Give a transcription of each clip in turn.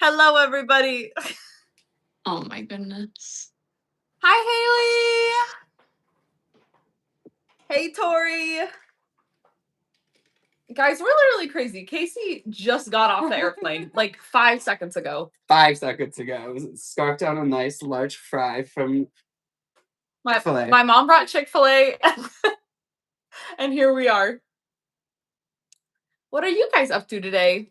Hello, everybody. Oh my goodness. Hi, Haley. Hey, Tori. Guys, we're literally crazy. Casey just got off the airplane like 5 seconds ago. 5 seconds ago. Scarfed down a nice large fry from Chick-fil-A. My mom brought Chick-fil-A, and here we are. What are you guys up to today?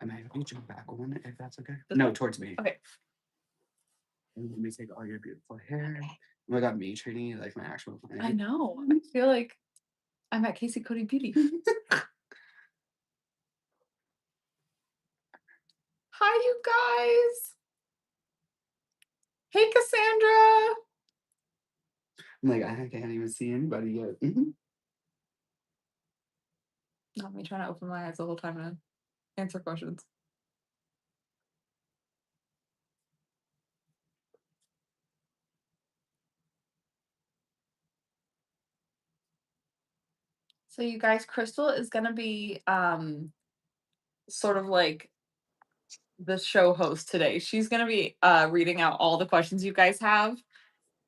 I might have you jump back one if that's okay. No, towards me. Okay. And let me take all your beautiful hair. Oh my god, me treating you like my actual client. I know. I feel like I'm at Casey Cody Beauty. Hi, you guys. Hey, Cassandra. I'm like, I can't even see anybody yet. Not me trying to open my eyes the whole time and answer questions. So you guys, Crystal is gonna be sort of like the show host today. She's gonna be reading out all the questions you guys have.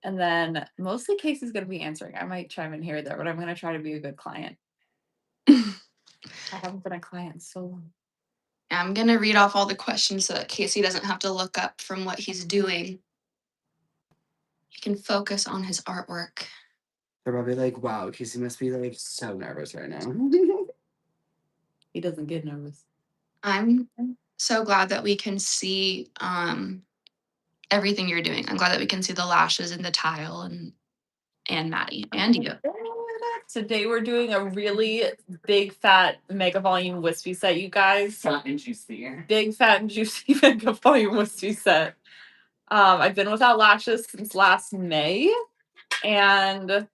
And then mostly Casey's gonna be answering. I might chime in here or there, but I'm gonna try to be a good client. I haven't been a client in so long. I'm going to read off all the questions so that Casey doesn't have to look up from what he's doing. He can focus on his artwork. They're probably like, wow, Casey must be like so nervous right now. He doesn't get nervous. I'm so glad that we can see everything you're doing. I'm glad that we can see the lashes and the tile and Maddie and you. Today we're doing a really big fat mega volume wispy set, you guys. Fat and juicy. Big fat and juicy mega volume wispy set. I've been without lashes since last May, and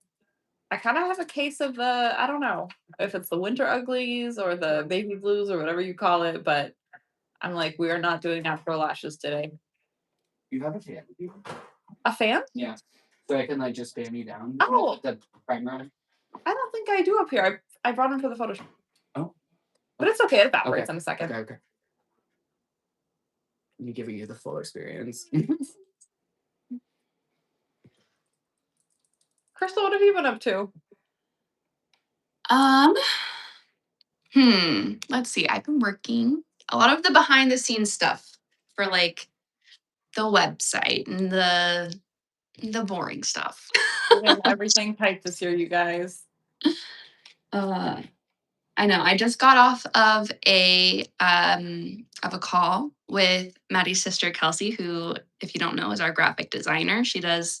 I kind of have a case of the, I don't know if it's the winter uglies or the baby blues or whatever you call it, but I'm like, we are not doing natural lashes today. You have a fan with you? A fan? Yeah. So I can like just fan you down. Oh. The primer. I don't think I do up here. I brought them for the photo shoot. Oh. But it's okay. It evaporates in a second. Okay. Me giving you the full experience. Crystal, what have you been up to? Let's see. I've been working a lot of the behind the scenes stuff for like the website and the boring stuff. We have everything typed this year, you guys. I know. I just got off of a call with Maddie's sister Kelsey, who, if you don't know, is our graphic designer. She does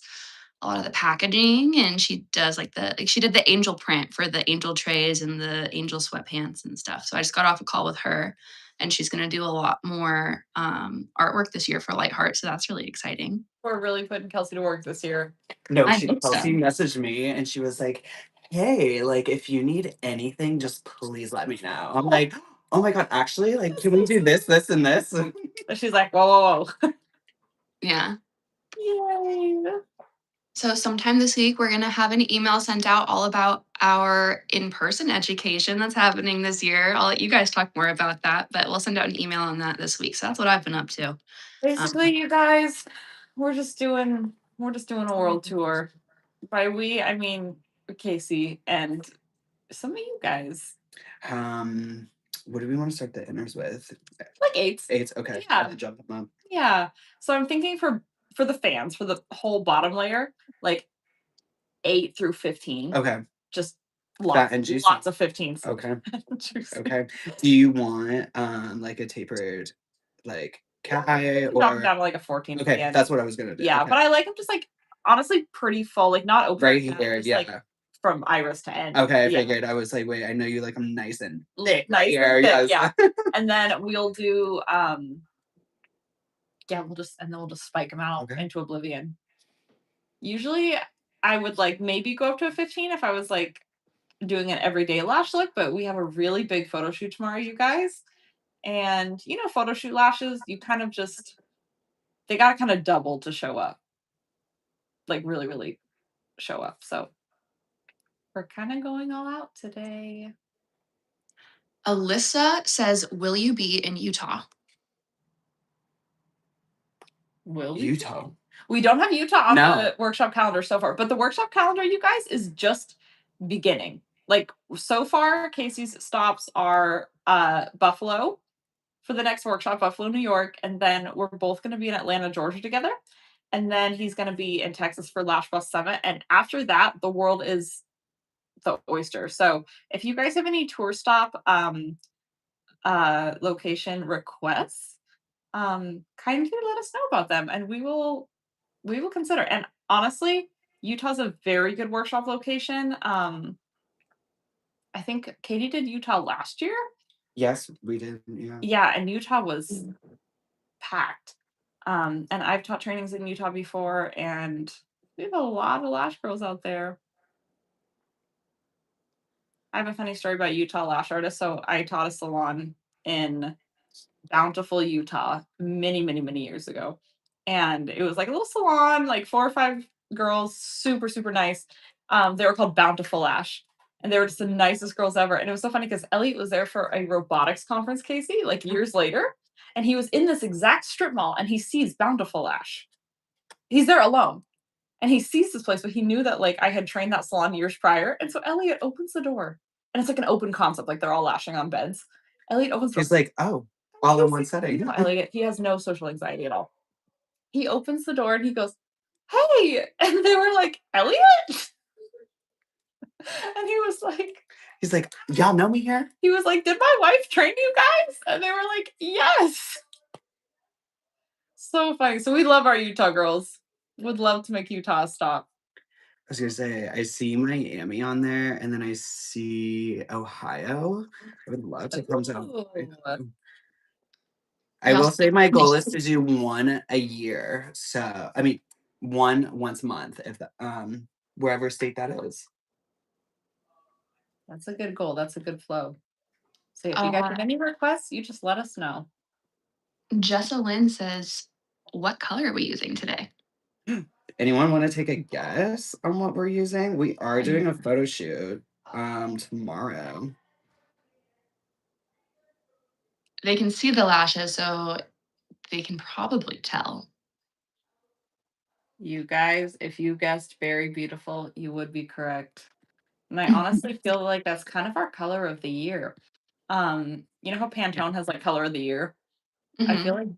a lot of the packaging, and she does she did the angel print for the angel trays and the angel sweatpants and stuff. So I just got off a call with her, and she's going to do a lot more artwork this year for Light Heart. So that's really exciting. We're really putting Kelsey to work this year. No, Kelsey messaged me and she was like, hey, like if you need anything, just please let me know. I'm like, oh my god, actually, like, can we do this, this, and this? And she's like, whoa. Yeah. Yay. So sometime this week, we're going to have an email sent out all about our in-person education that's happening this year. I'll let you guys talk more about that, but we'll send out an email on that this week. So that's what I've been up to. Basically, you guys, we're just doing a world tour. By we, I mean Casey and some of you guys. What do we want to start the inners with? Like eights. Eights, okay. Yeah. Jump them up. Yeah. So I'm thinking for the fans, for the whole bottom layer, like 8 through 15. Okay. Just lots of 15s. Okay. Okay. Do you want like a tapered like cat eye or down to like a 14? Okay, that's what I was gonna do. Yeah, okay. but I like them just like honestly pretty full, like not open right here, yeah. like from iris to end. Okay, I figured. I was like, wait, I know you like them nice and thick. Nice here, and thick, yes. yeah. And then we'll do we'll just spike them out into oblivion. Usually I would like maybe go up to a 15 if I was like doing an everyday lash look, but we have a really big photo shoot tomorrow, you guys. And you know, photo shoot lashes, you kind of just they gotta kind of double to show up. Like really, really show up. So We're kind of going all out today. Alyssa says, "Will you be in Utah?" Will we? Utah. We don't have Utah on No. the workshop calendar so far, but the workshop calendar, you guys, is just beginning. Like so far, Casey's stops are Buffalo for the next workshop, Buffalo, New York, and then we're both going to be in Atlanta, Georgia together. And then he's going to be in Texas for Lash Bus Summit. And after that, the world is the oyster. So if you guys have any tour stop location requests, kindly let us know about them and we will consider. And honestly, Utah's a very good workshop location. I think Katie did Utah last year. Yes, we did. Yeah. Yeah, and Utah was packed. And I've taught trainings in Utah before, and we have a lot of lash girls out there. I have a funny story about Utah lash artists. So I taught a salon in Bountiful, Utah, many, many, many years ago. And it was like a little salon, like 4 or 5 girls, super, super nice. They were called Bountiful Lash. And they were just the nicest girls ever. And it was so funny because Elliot was there for a robotics conference, Casey, like years later. And he was in this exact strip mall and he sees Bountiful Lash. He's there alone. And he sees this place, but he knew that like I had trained that salon years prior. And so Elliot opens the door. And it's like an open concept, like they're all lashing on beds. Elliot opens the door. He's like, oh, all in one setting. Elliot, he has no social anxiety at all. He opens the door and he goes, "Hey!" And they were like, "Elliot?" And he was like, He's like, y'all know me here? "Did my wife train you guys?" And they were like, "Yes." So funny. So we love our Utah girls. Would love to make Utah stop. I was gonna say, I see Miami on there, and then I see Ohio. I would love to come to Ohio. I will say my goal is to do one a year. So I mean, one once a month, if wherever state that is. That's a good goal. That's a good flow. So if you guys have any requests, you just let us know. Jessa Lynn says, "What color are we using today?" Anyone want to take a guess on what we're using? We are doing a photo shoot tomorrow. They can see the lashes, so they can probably tell. You guys, if you guessed very beautiful, you would be correct. And I honestly feel like that's kind of our color of the year. You know how Pantone has like color of the year? I feel like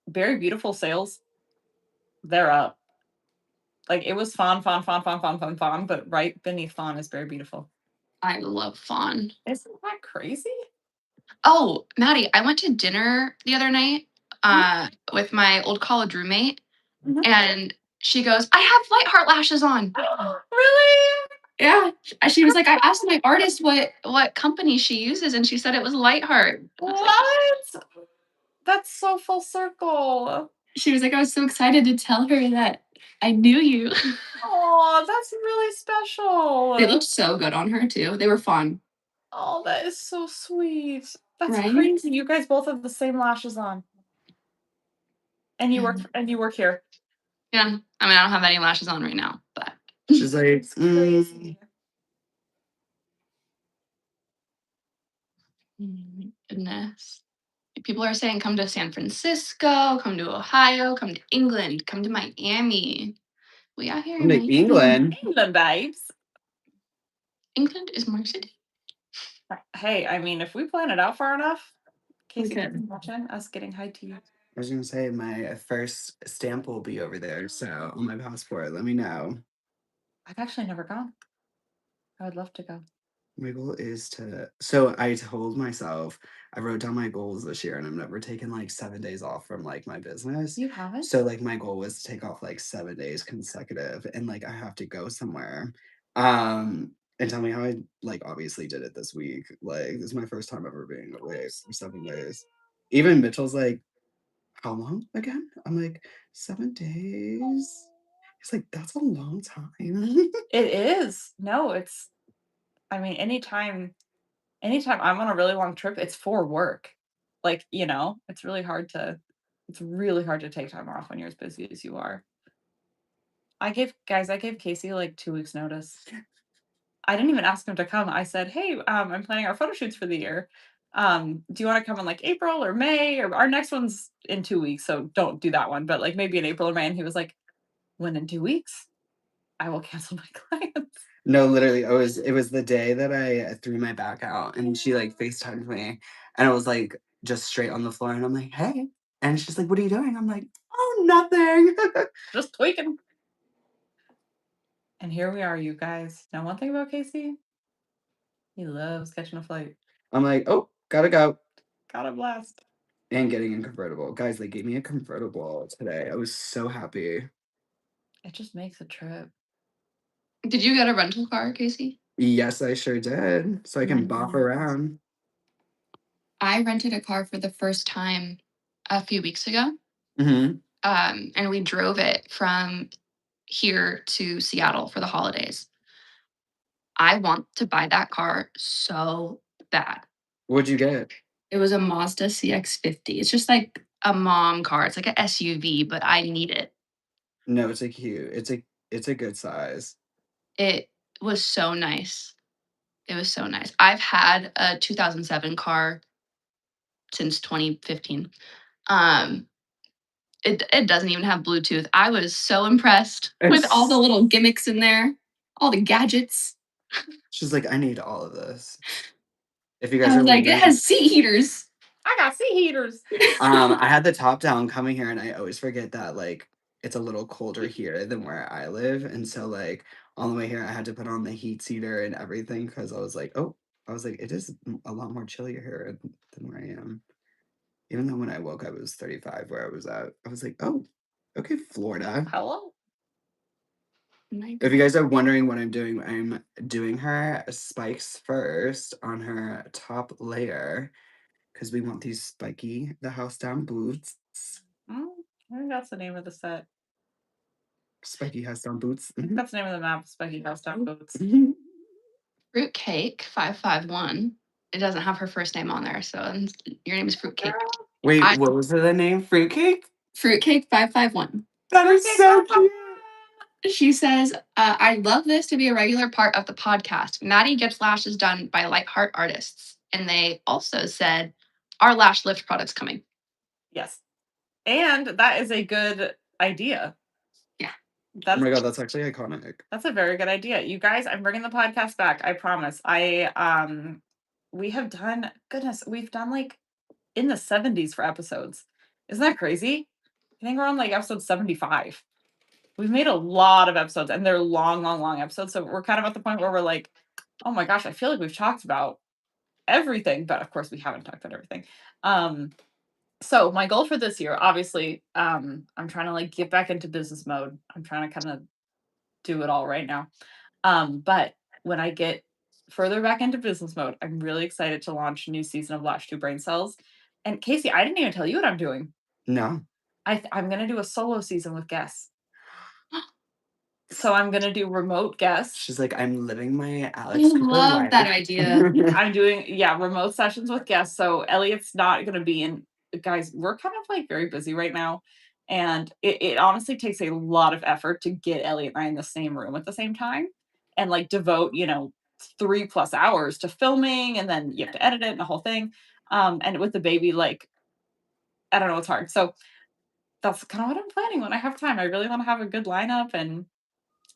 very beautiful sales, they're up. Like it was fawn, but right beneath fawn is very beautiful. I love fawn. Isn't that crazy? Oh, Maddie, I went to dinner the other night with my old college roommate, and she goes, "I have light heart lashes on." Really? Yeah. She was like, "I asked my artist what company she uses, and she said it was Light Heart." What? That's so full circle. She was like, "I was so excited to tell her that I knew you." Oh, that's really special. They looked so good on her too. They were fun. Oh, that is so sweet. That's Right? crazy. You guys both have the same lashes on. And you work here. Yeah. I mean, I don't have any lashes on right now, but She's like, It's crazy. Goodness. People are saying come to San Francisco, come to Ohio, come to England, come to Miami. We are here in to Miami. England. England babes. England is my city. Hey, I mean, if we plan it out far enough, Casey, Okay. can you imagine us getting high tea? I was gonna say my first stamp will be over there, so on my passport, let me know. I've actually never gone. I would love to go. My goal is to. So I told myself I wrote down my goals this year, and I'm never taking like 7 days off from like my business. You haven't? So like my goal was to take off like 7 days consecutive, and like I have to go somewhere. And tell me how I like obviously did it this week. Like this is my first time ever being away for 7 days. Even Mitchell's like, how long again? I'm like, 7 days. He's like, that's a long time. It is. No, it's I mean, anytime I'm on a really long trip, it's for work. Like, it's really hard to take time off when you're as busy as you are. I gave Casey like 2 weeks notice. I didn't even ask him to come. I said, "Hey, I'm planning our photo shoots for the year. Do you want to come in like April or May? Or our next one's in 2 weeks, so don't do that one. But like maybe in April or May." And he was like, "When in 2 weeks? I will cancel my clients." No, literally, it was the day that I threw my back out and she like FaceTimed me and I was like just straight on the floor and I'm like, hey. And she's like, what are you doing? I'm like, oh, nothing. Just tweaking. And here we are, you guys. Now, one thing about Casey, he loves catching a flight. I'm like, oh, gotta go. Got a blast. And getting a convertible. Guys, they gave me a convertible today. I was so happy. It just makes a trip. Did you get a rental car, Casey? Yes, I sure did. So I can bop Nice. around. I rented a car for the first time a few weeks ago. Mm-hmm. And we drove it from here to Seattle for the holidays. I want to buy that car so bad. What'd you get? It was a Mazda CX-50. It's just like a mom car. It's like a SUV, but I need it. No, it's a cute. It's a good size. It was so nice. It was so nice. I've had a 2007 car since 2015. Um, it doesn't even have Bluetooth. I was so impressed with all the little gimmicks in there, all the gadgets. She's like, I need all of this. If you guys I are was like, it wondering, has seat heaters. I got seat heaters. I had the top down coming here, and I always forget that like it's a little colder here than where I live, and so like on the way here, I had to put on the heat seater and everything because I was like, it is a lot more chillier here than where I am. Even though when I woke up, it was 35 where I was at. I was like, oh, okay, Florida. Hello. If you guys are wondering what I'm doing her spikes first on her top layer because we want these spiky, the house down boots. I think that's the name of the set. Spiky house down boots. I think that's the name of the map. Spiky House Down Boots. Fruitcake 551. It doesn't have her first name on there, so your name is Fruitcake. Wait, I- what was the name? Fruitcake? Fruitcake 551. That is so cute. She says, I love this to be a regular part of the podcast. Maddie gets lashes done by Light Heart artists. And they also said, our lash lift product's coming. Yes. And that is a good idea. Yeah. Oh my god, that's actually iconic. That's a very good idea. You guys, I'm bringing the podcast back. I promise. We have done, goodness, we've done like in the 70s for episodes. Isn't that crazy? I think we're on like episode 75. We've made a lot of episodes and they're long, long, long episodes. So we're kind of at the point where we're like, oh my gosh, I feel like we've talked about everything, but of course we haven't talked about everything. So my goal for this year, obviously, I'm trying to like get back into business mode. I'm trying to kind of do it all right now. But when I get further back into business mode, I'm really excited to launch a new season of Lash 2 Brain Cells. And Casey, I didn't even tell you what I'm doing. No. I'm gonna do a solo season with guests. So I'm gonna do remote guests. She's like, I'm living my I Alex Cooper love life. that idea. I'm doing remote sessions with guests. So Elliot's not gonna be in. Guys, we're kind of like very busy right now. And it honestly takes a lot of effort to get Elliot and I in the same room at the same time and like devote, 3+ hours to filming and then you have to edit it and the whole thing. And with the baby, like, I don't know, it's hard. So that's kind of what I'm planning when I have time. I really want to have a good lineup and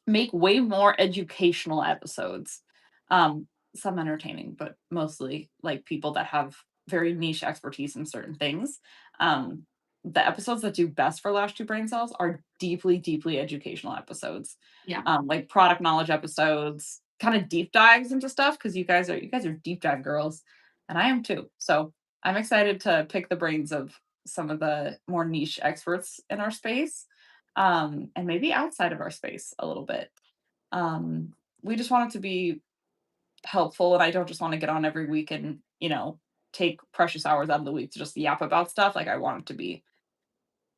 make way more educational episodes. Um, some entertaining, but mostly like people that have very niche expertise in certain things. Um, the episodes that do best for Lash 2 Brain Cells are deeply, deeply educational episodes. Yeah. Like product knowledge episodes, kind of deep dives into stuff because you guys are deep dive girls, and I am too. So I'm excited to pick the brains of some of the more niche experts in our space, and maybe outside of our space a little bit. Um, we just want it to be helpful, and I don't just want to get on every week and, take precious hours out of the week to just yap about stuff. Like I want it to be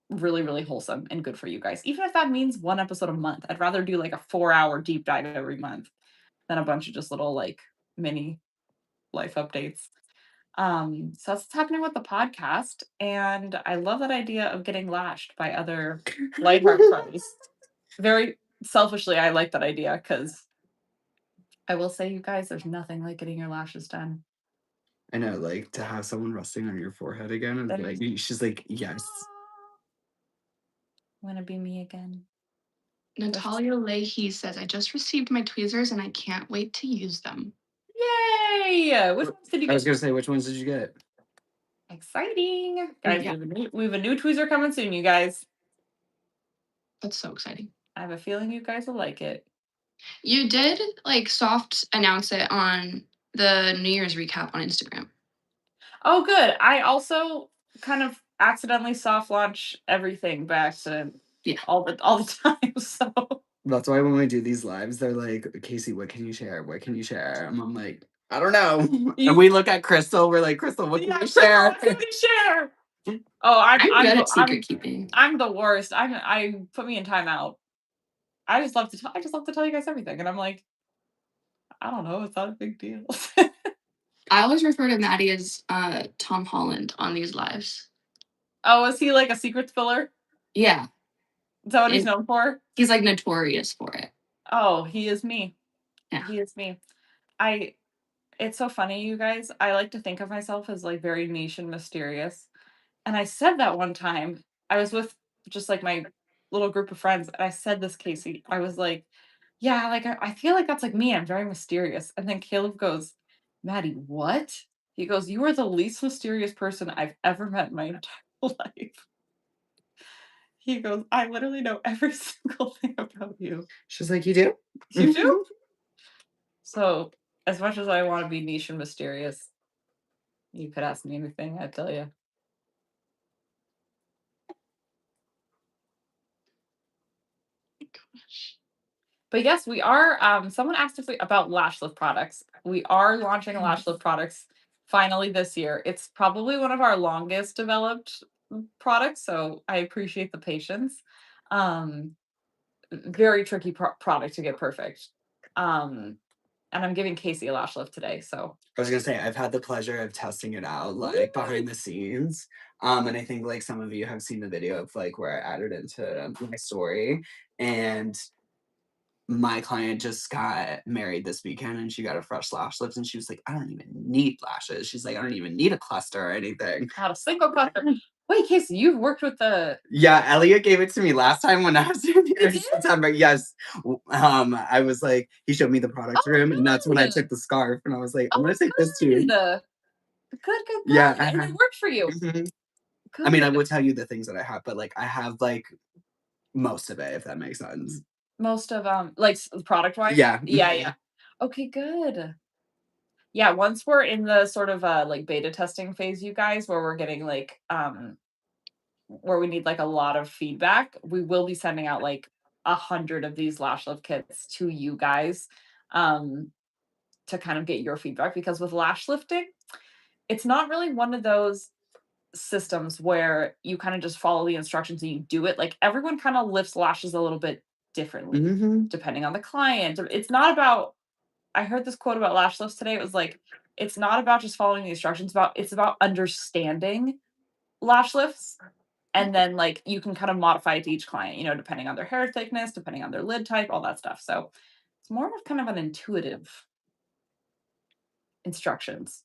really, really wholesome and good for you guys. Even if that means one episode a month. I'd rather do like a 4-hour deep dive every month than a bunch of just little like mini life updates. So that's what's happening with the podcast. And I love that idea of getting lashed by other Lightheart friends. Very selfishly, I like that idea because I will say, you guys, there's nothing like getting your lashes done. I know, like, to have someone resting on your forehead again is That like is she's like, "Yes." wanna be me again. Wish Natalia Leahy says, I just received my tweezers and I can't wait to use them. Yay! Which ones did you I was get? gonna say, which ones did you get? Exciting. Guys, Yeah, we have a new tweezer coming soon, you guys. that's so exciting. I have a feeling you guys will like it. You did like soft announce it on the New Year's recap on Instagram. Oh, good. I also kind of accidentally soft launch everything by accident Yeah. all the time. So That's why when we do these lives, they're like, "Casey, what can you share? What can you share?" And I'm like, "I don't know." And we look at Crystal, we're like, "Crystal, what can yeah, you Crystal, share?" what can we share? Oh, I'm good at secret keeping. I'm the worst. I put me in timeout. I just love to tell you guys everything, and I'm like, I don't know. It's not a big deal. I always refer to Maddie as Tom Holland on these lives. Oh, is he like a secret spiller? Yeah. Is that what he's And known for? he's like notorious for it. Oh, he is me. Yeah. He is me. I It's so funny, you guys. I like to think of myself as like very niche and mysterious. And I said that one time. I was with just like my little group of friends, and I said this, Casey. I was like, yeah, like I feel like that's like me. I'm very mysterious. And then Caleb goes, Maddie, what? He goes, you are the least mysterious person I've ever met in my entire life. He goes, I literally know every single thing about you. She's like, "You do?" You do? So, as much as I want to be niche and mysterious, you could ask me anything, I'd tell you. But yes, we are. Someone asked if we about lash lift products. We are launching lash lift products finally this year. It's probably one of our longest developed products, so I appreciate the patience. Um, Very tricky product to get perfect. Um, and I'm giving Casey a lash lift today, so I was gonna say I've had the pleasure of testing it out, like behind the scenes. And I think like some of you have seen the video of like where I added into my story. And my client just got married this weekend and she got a fresh lash lift and she was like, I don't even need lashes. She's like, I don't even need a cluster or anything. not a single cluster. Wait, Casey, you've worked with the Yeah, Elliot gave it to me last time when I was in here in did? September. Yes. I was like, he showed me the product Oh, room, and that's when I good. took the scarf and I was like, I'm Oh, gonna take this too. good. Good. Yeah. And it worked for you. Mhm. I mean, I Good. will tell you the things that I have, but like I have like most of it, if that makes sense. Most of like product wise. Yeah. Yeah. Okay, good. Yeah, once we're in the sort of like beta testing phase, you guys, where we're getting like where we need like a lot of feedback, we will be sending out like 100 of these lash lift kits to you guys um to kind of get your feedback, because with lash lifting, it's not really one of those systems where you kind of just follow the instructions and you do it. Like everyone kind of lifts lashes a little bit differently Hmm. depending on the client. It's not about, I heard this quote about lash lifts today. It was like, it's not about just following the instructions, it's about understanding lash lifts. And then like you can kind of modify it to each client, depending on their hair thickness, depending on their lid type, all that stuff. So it's more of kind of an intuitive instructions.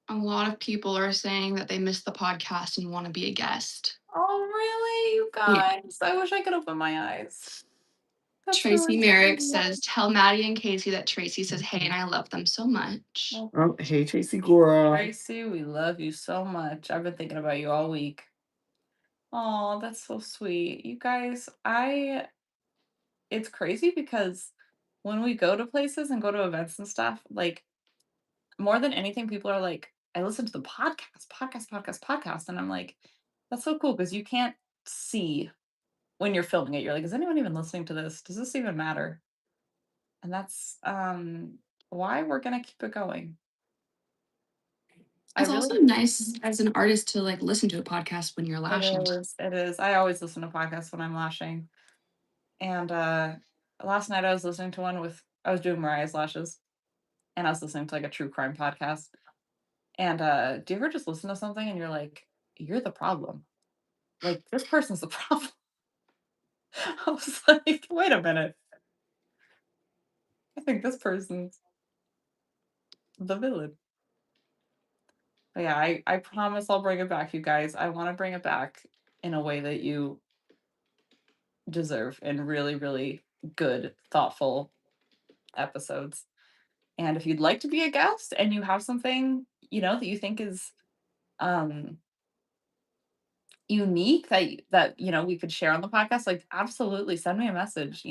A lot of people are saying that they missed the podcast and want to be a guest. Oh, really? You Yeah. guys? I wish I could open my eyes. That's Tracy really Merrick sweet. says, tell Maddie and Casey that Tracy says hey and I love them so much. Well, Oh, hey Tracy girl. Tracy, we love you so much. I've been thinking about you all week. Oh, that's so sweet. You guys, it's crazy because when we go to places and go to events and stuff, like more than anything, people are like, I listen to the podcast. And I'm like, that's so cool because you can't see when you're filming it. You're like, is anyone even listening to this? Does this even matter? And that's why we're gonna keep it going. I It's really also nice as an artist to like listen to a podcast when you're It lashing. is. It is. I always listen to podcasts when I'm lashing. And last night I was doing Mariah's lashes and I was listening to like a true crime podcast. And do you ever just listen to something and you're like, you're the problem? Like this person's the problem. I was like, wait a minute. I think this person's the villain. But yeah, I promise I'll bring it back, you guys. I want to bring it back in a way that you deserve and really, really good, thoughtful episodes. And if you'd like to be a guest and you have something, that you think is um unique that we could share on the podcast, like absolutely send me a message.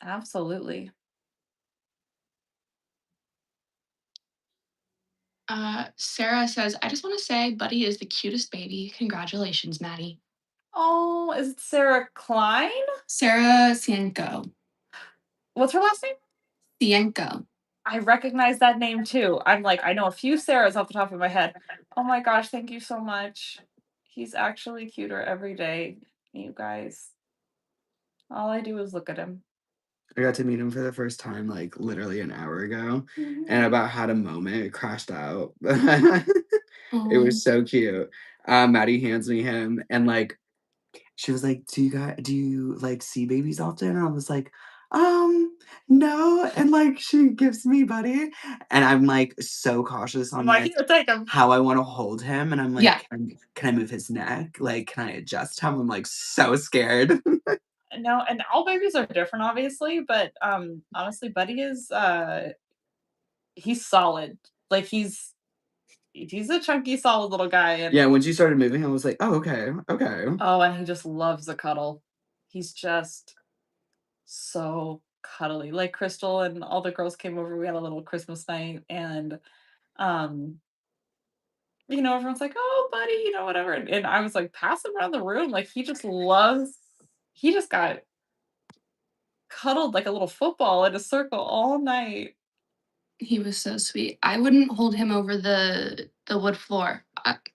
Absolutely. Sarah says, I just want to say Buddy is the cutest baby. Congratulations, Maddie. Oh, is it Sarah Klein? Sarah Cienko. What's her last name? Cienko. I recognize that name too. I'm like, I know a few Sarahs off the top of my head. Oh my gosh, thank you so much. He's actually cuter every day, you guys. All I do is look at him. I got to meet him for the first time, like, literally an hour ago, and I Mhm. about had a moment, crashed out. It Oh, was so cute. Maddie hands me him, and, like, she was like, do you, like, see babies often?" And I was like, no," and, like, she gives me Buddy, and I'm, like, so cautious I'm on, like, like, here, take him. how I wanna hold him, and I'm yeah. like, "Can I move his neck? Like, can I adjust him?" I'm, like, so scared. No, and all babies are different, obviously, but honestly, Buddy is he's solid. Like he's a chunky, solid little guy, and Yeah, when she started moving, I was like, "Oh, okay, okay." oh, and he just loves a cuddle. He's just so cuddly. Like Crystal and all the girls came over. We had a little Christmas night, and um, everyone's like, "Oh, Buddy," whatever. And I was like, pass him around the room. Like he just loves. He just got cuddled like a little football in a circle all night. He was so sweet. I wouldn't hold him over the wood floor.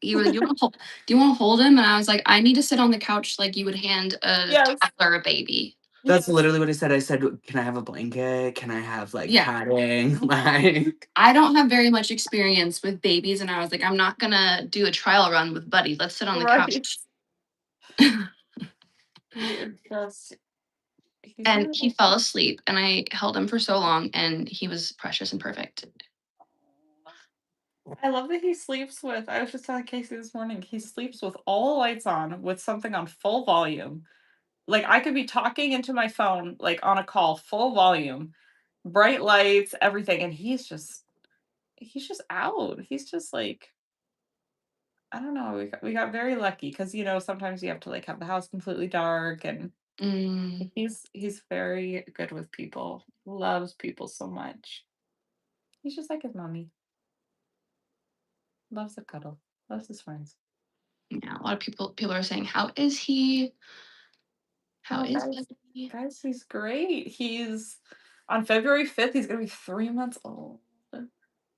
He was, do you want to hold him? And I was like, I need to sit on the couch like you would hand a Yes, toddler a baby. That's yes, literally what I said. I said, "Can I have a blanket? Can I have, like, Yeah. padding?" Like I don't have very much experience with babies, and I was like, I'm not gonna do a trial run with Buddy. Let's sit on the right. couch. He is just he's my And he little fell asleep, and I held him for so long, and he was precious and perfect. I love that he sleeps with I was just telling Casey this morning, he sleeps with all the lights on with something on full volume. Like, I could be talking into my phone, like, on a call, full volume, bright lights, everything, and he's just out. He's just, like I don't know, we got very lucky because sometimes you have to, like, have the house completely dark, and Mm, he's very good with people, loves people so much. He's just like his mommy, loves a cuddle, loves his friends. yeah, a lot of people are saying, "How is he? How Oh, is guys, Buddy?" guys, he's great. He's on February 5th, he's gonna be 3 months old, which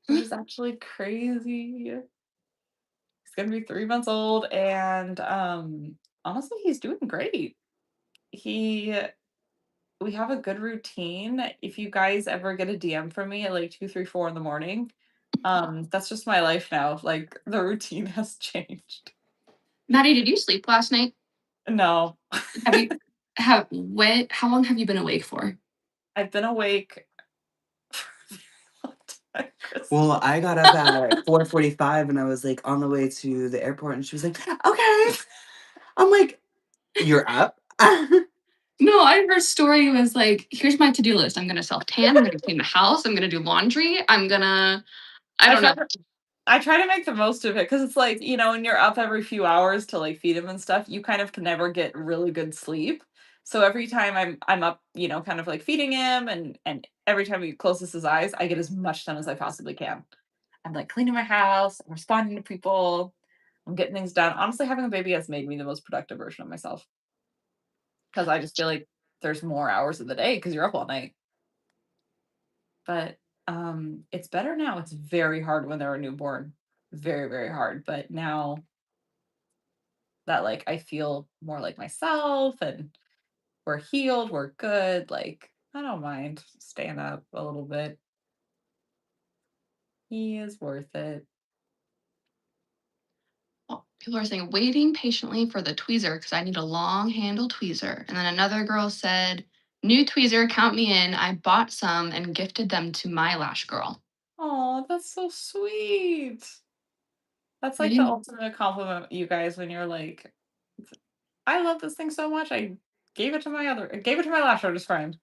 is actually crazy. He's gonna be 3 months old, and honestly, he's doing great. He We have a good routine. If you guys ever get a DM from me at like 2, 3, 4 in the morning, that's just my life now. Like the routine has changed. Maddie, did you sleep last night? No, Have you have when how long have you been awake for? I've been awake for a very long time, well, Crystal. I got up at 4:45, and I was, like, on the way to the airport, and she was like, "Okay." I'm like, "You're up?" No, her story was like, here's my to-do list. I'm gonna self tan, I'm gonna clean the house, I'm gonna do laundry, I I don't try know. to I try to make the most of it because it's like, when you're up every few hours to like feed him and stuff, you kind of can never get really good sleep. So every time I'm up, kind of like feeding him and every time he closes his eyes, I get as much done as I possibly can. I'm like cleaning my house, I'm responding to people, I'm getting things done. Honestly, having a baby has made me the most productive version of myself because I just feel like there's more hours of the day because you're up all night. But it's better now. It's very hard when they're a newborn. Very, very hard. But now that like I feel more like myself and we're healed, we're good, like I don't mind staying up a little bit. He is worth it. Well, people are saying waiting patiently for the tweezer because I need a long handle tweezer. And then another girl said, New tweezer, count me in. I bought some and gifted them to my lash girl. Oh, that's so sweet. That's like the Maybe ultimate compliment, you guys, when you're like, I love this thing so much. I gave it to my lash artist friend.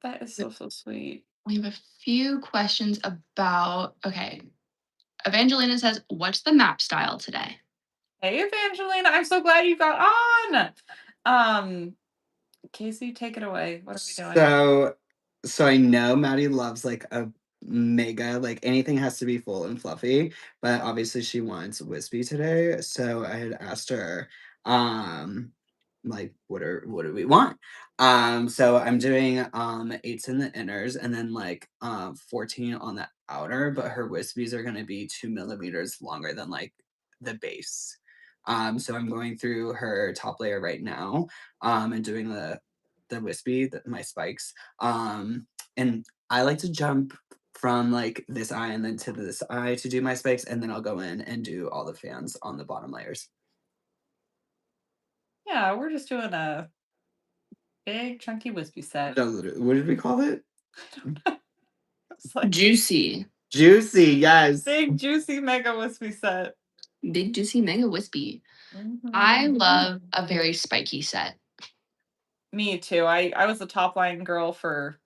That is so, so sweet. we have a few questions about. Okay, Evangelina says, "What's the map style today?" Hey, Evangelina, I'm so glad you got on. Um, Casey, take it away. What are we doing? So I know Maddie loves like a mega, like anything has to be full and fluffy, but obviously she wants wispy today. So I had asked her, um, like what do we want? So I'm doing eights in the inners and then like 14 on the outer, but her wispies are gonna be 2 millimeters longer than like the base. So I'm going through her top layer right now, and doing the wispy, my spikes. And I like to jump from like this eye and then to this eye to do my spikes, and then I'll go in and do all the fans on the bottom layers. Yeah, we're just doing a big chunky wispy set. No, what did we call it? It's like Juicy. Juicy, yes. big juicy mega wispy set. Big juicy mega wispy. I Mhm. love a very spiky set. Me too. I was a top line girl for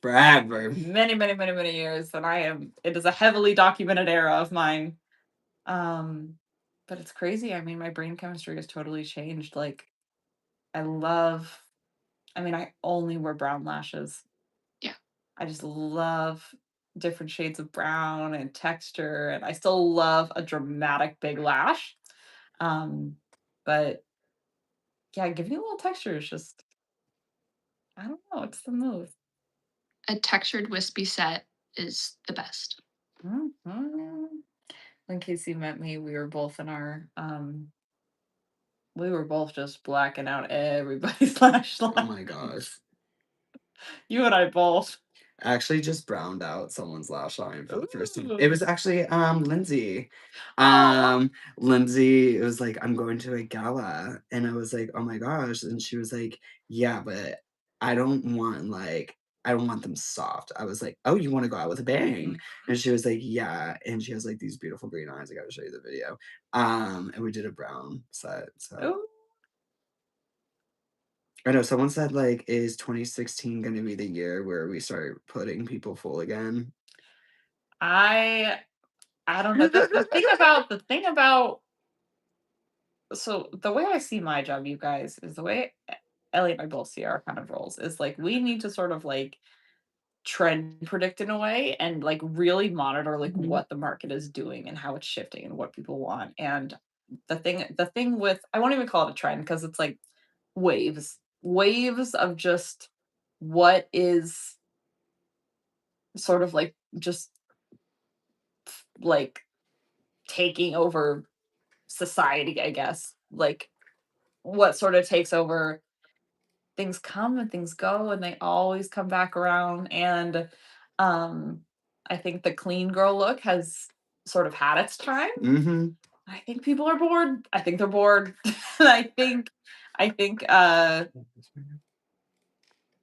Forever. many, many, many, many years, and it is a heavily documented era of mine. Um, but it's crazy. I mean, my brain chemistry has totally changed. Like, I love, I mean, I only wear brown lashes. Yeah. I just love different shades of brown and texture, and I still love a dramatic big lash. Um, but yeah, giving it a little texture is just, I don't know, it's the move. A textured wispy set is the best. Mhm. When Casey met me, we were both just blacking out everybody's lash Oh line. my gosh. You and I both. I actually just browned out someone's lash line for the first time. It Ooh. was actually Lindsay. Oh, Lindsay, it was like, I'm going to a gala. And I was like, oh my gosh. And she was like, yeah, but I don't want like I don't want them soft. I was like, oh, you want to go out with a bang? And she was like, yeah. And she has like these beautiful green eyes. I gotta show you the video. And we did a brown set. So ooh. I know someone said like, is 2016 gonna be the year where we start putting people full again? I I don't know. The thing about so the way I see my job, you guys, is the way Ellie and I both see our kind of roles is like we need to sort of like trend predict in a way and like really monitor like Mhm. what the market is doing and how it's shifting and what people want. And the thing with I won't even call it a trend because it's like waves of just what is sort of like just like taking over society, I guess. Like what sort of takes over, things come and things go and they always come back around. And um I think the clean girl look has sort of had its time. Mhm. I think people are bored. I think they're bored. And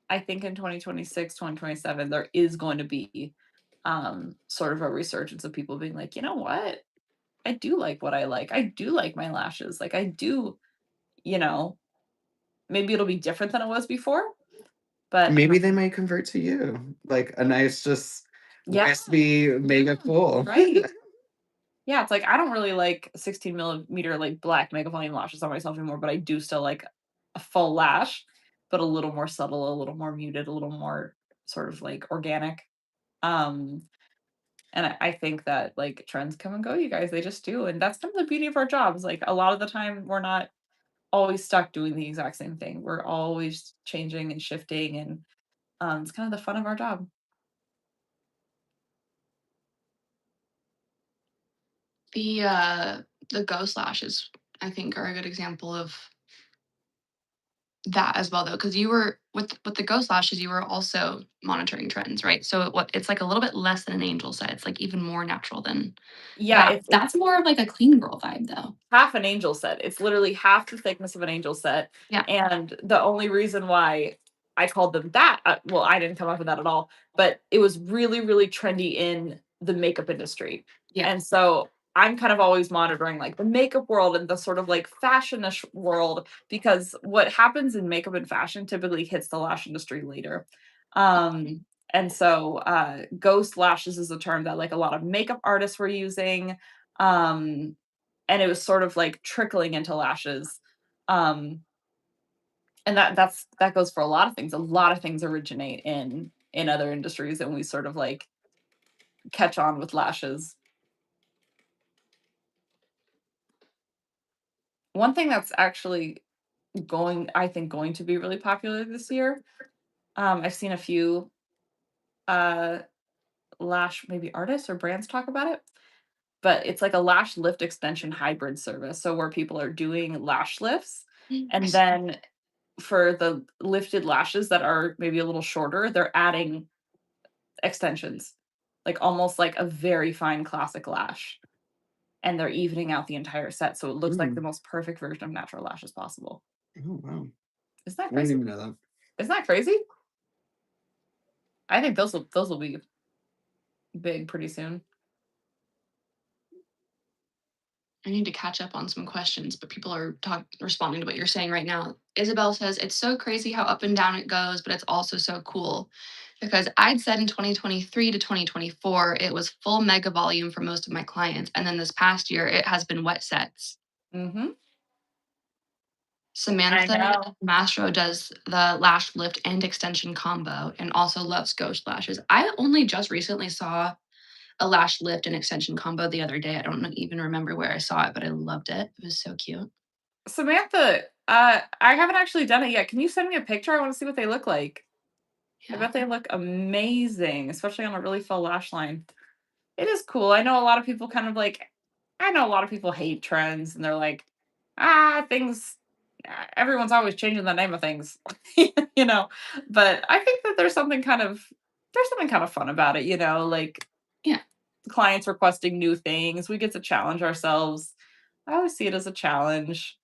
I think in 2026, 2027, there is going to be sort of a resurgence of people being like, you know what? I do like what I like. I do like my lashes. Like I do, you know, maybe it'll be different than it was before, but Maybe they might convert to you. Like a nice just yeah, wispy mega yeah, cool. right. Yeah, it's like I don't really like 16 millimeter like black mega volume lashes on myself anymore, but I do still like a full lash, but a little more subtle, a little more muted, a little more sort of like organic. Um, and I think that like trends come and go, you guys. They just do. And that's kind of the beauty of our jobs. Like a lot of the time we're not always stuck doing the exact same thing. We're always changing and shifting and it's kind of the fun of our job. The ghost lashes, I think, are a good example of that as well though, because you were with the ghost lashes, you were also monitoring trends, right? So it's like a little bit less than an angel set. It's like even more natural than Yeah, that. That's more of like a clean girl vibe though. half an angel set. It's literally half the thickness of an angel set. Yeah. And the only reason why I called them that, well, I didn't come up with that at all, but it was really, really trendy in the makeup industry. Yeah. And so I'm kind of always monitoring like the makeup world and the sort of like fashionish world because what happens in makeup and fashion typically hits the lash industry later. And so ghost lashes is a term that like a lot of makeup artists were using. Um, and it was sort of like trickling into lashes. Um, and that goes for a lot of things. A lot of things originate in other industries, and we sort of like catch on with lashes. One thing that's actually I think, going to be really popular this year. I've seen a few uh, lash maybe artists or brands talk about it, but it's like a lash lift extension hybrid service. So where people are doing lash lifts, and then for the lifted lashes that are maybe a little shorter, they're adding extensions, like almost like a very fine classic lash. And they're evening out the entire set. So it looks like the Mm. most perfect version of natural lashes possible. Oh wow. Isn't that I didn't crazy? even know that. Isn't that crazy? I think those will be big pretty soon. I need to catch up on some questions, but people are responding to what you're saying right now. Isabel says it's so crazy how up and down it goes, but it's also so cool because I'd said in 2023 to 2024 it was full mega volume for most of my clients, and then this past year it has been wet sets. Mhm. I Samantha know. Mastro does the lash lift and extension combo and also loves ghost lashes. I only just recently saw a lash lift and extension combo the other day. I don't even remember where I saw it, but I loved it. It was so cute. Samantha, I haven't actually done it yet. Can you send me a picture? I want to see what they look like. I Yeah. bet they look amazing, especially on a really full lash line. It is cool. I know a lot of people kind of like I know a lot of people hate trends and they're like, things everyone's always changing the name of things. you know. But I think that there's something kind of fun about it, like Yeah. clients requesting new things. We get to challenge ourselves. I always see it as a challenge.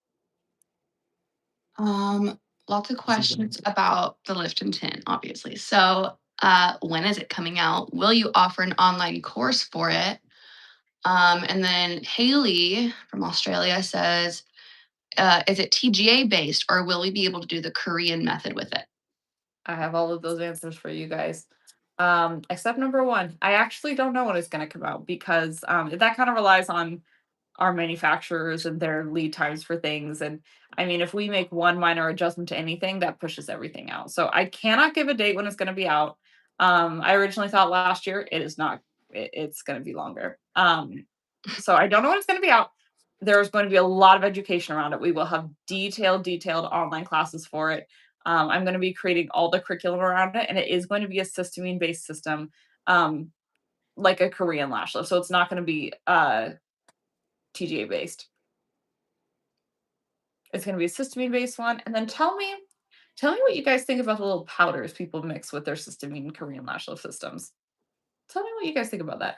Um, Lots of This is great. questions about the lift and tint, obviously. So, when is it coming out? Will you offer an online course for it? And then Haley from Australia says, is it TGA based or will we be able to do the Korean method with it? I have all of those answers for you guys. Except number one, I actually don't know when it's going to come out because that kind of relies on our manufacturers and their lead times for things. And I mean, if we make one minor adjustment to anything, that pushes everything out. So I cannot give a date when it's going to be out. I originally thought last year. It is not. It's going to be longer. So I don't know when it's going to be out. There's going to be a lot of education around it. We will have detailed online classes for it. I'm going to be creating all the curriculum around it, and it is going to be a cysteamine based system, um, like a Korean lash lift. So it's not going to be TGA based. It's going to be a cysteamine based one. And then tell me what you guys think about the little powders people mix with their cysteamine Korean lash lift systems. Tell me what you guys think about that.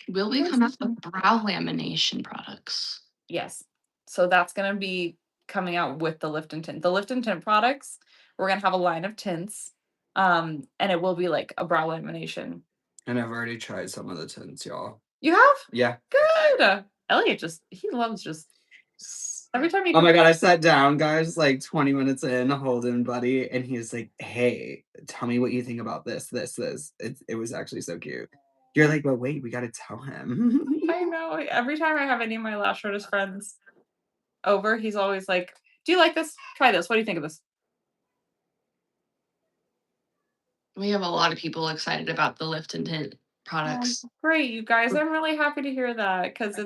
Will we come out with brow lamination products? Yes. So that's going to be coming out with the lift and tint. The lift and tint products, we're going to have a line of tints. And it will be like a brow lamination. And I've already tried some of the tints, y'all. You have? Yeah. Good. Elliot he loves just every time Oh you my god, I sat down, guys, like 20 minutes in, holding Buddy, and he's like, "Hey, tell me what you think about this." It was actually so cute. You're like, "But wait, we gotta tell him." I know every time I have any of my lash artist friends over, he's always like, "Do you like this? Try this. What do you think of this?" We have a lot of people excited about the lift and tint products. Great, you guys. I'm really happy to hear that because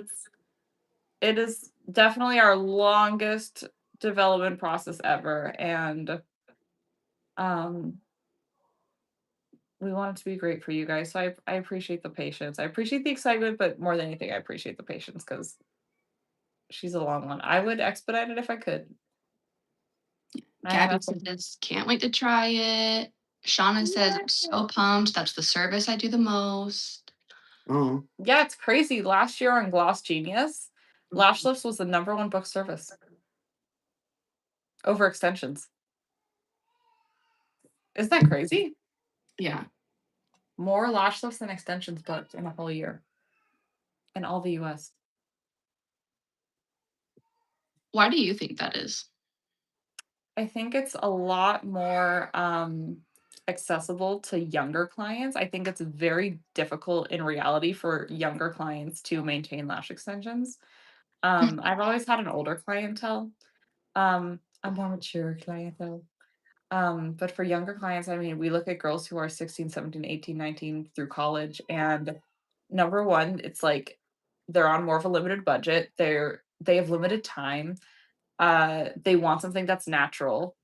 it is definitely our longest development process ever, and um, we want it to be great for you guys. So I appreciate the patience. I appreciate the excitement, but more than anything, I appreciate the patience because She's a long one. I would expedite it if I could. I have Gabby a says, "Can't wait to try it." Shauna says, "I'm Yeah. so pumped. That's the service I do the most." Oh, Yeah, it's crazy. Last year on Gloss Genius, lash lifts was the number 1 book service over extensions. Isn't that crazy? Yeah. More lash lifts than extensions booked in a whole year in all the US. Why do you think that is? I think it's a lot more accessible to younger clients. I think it's very difficult in reality for younger clients to maintain lash extensions. I've always had an older clientele, a more mature clientele. But for younger clients, I mean, we look at girls who are 16, 17, 18, 19 through college, and number one, it's like they're on more of a limited budget. They have limited time. They want something that's natural,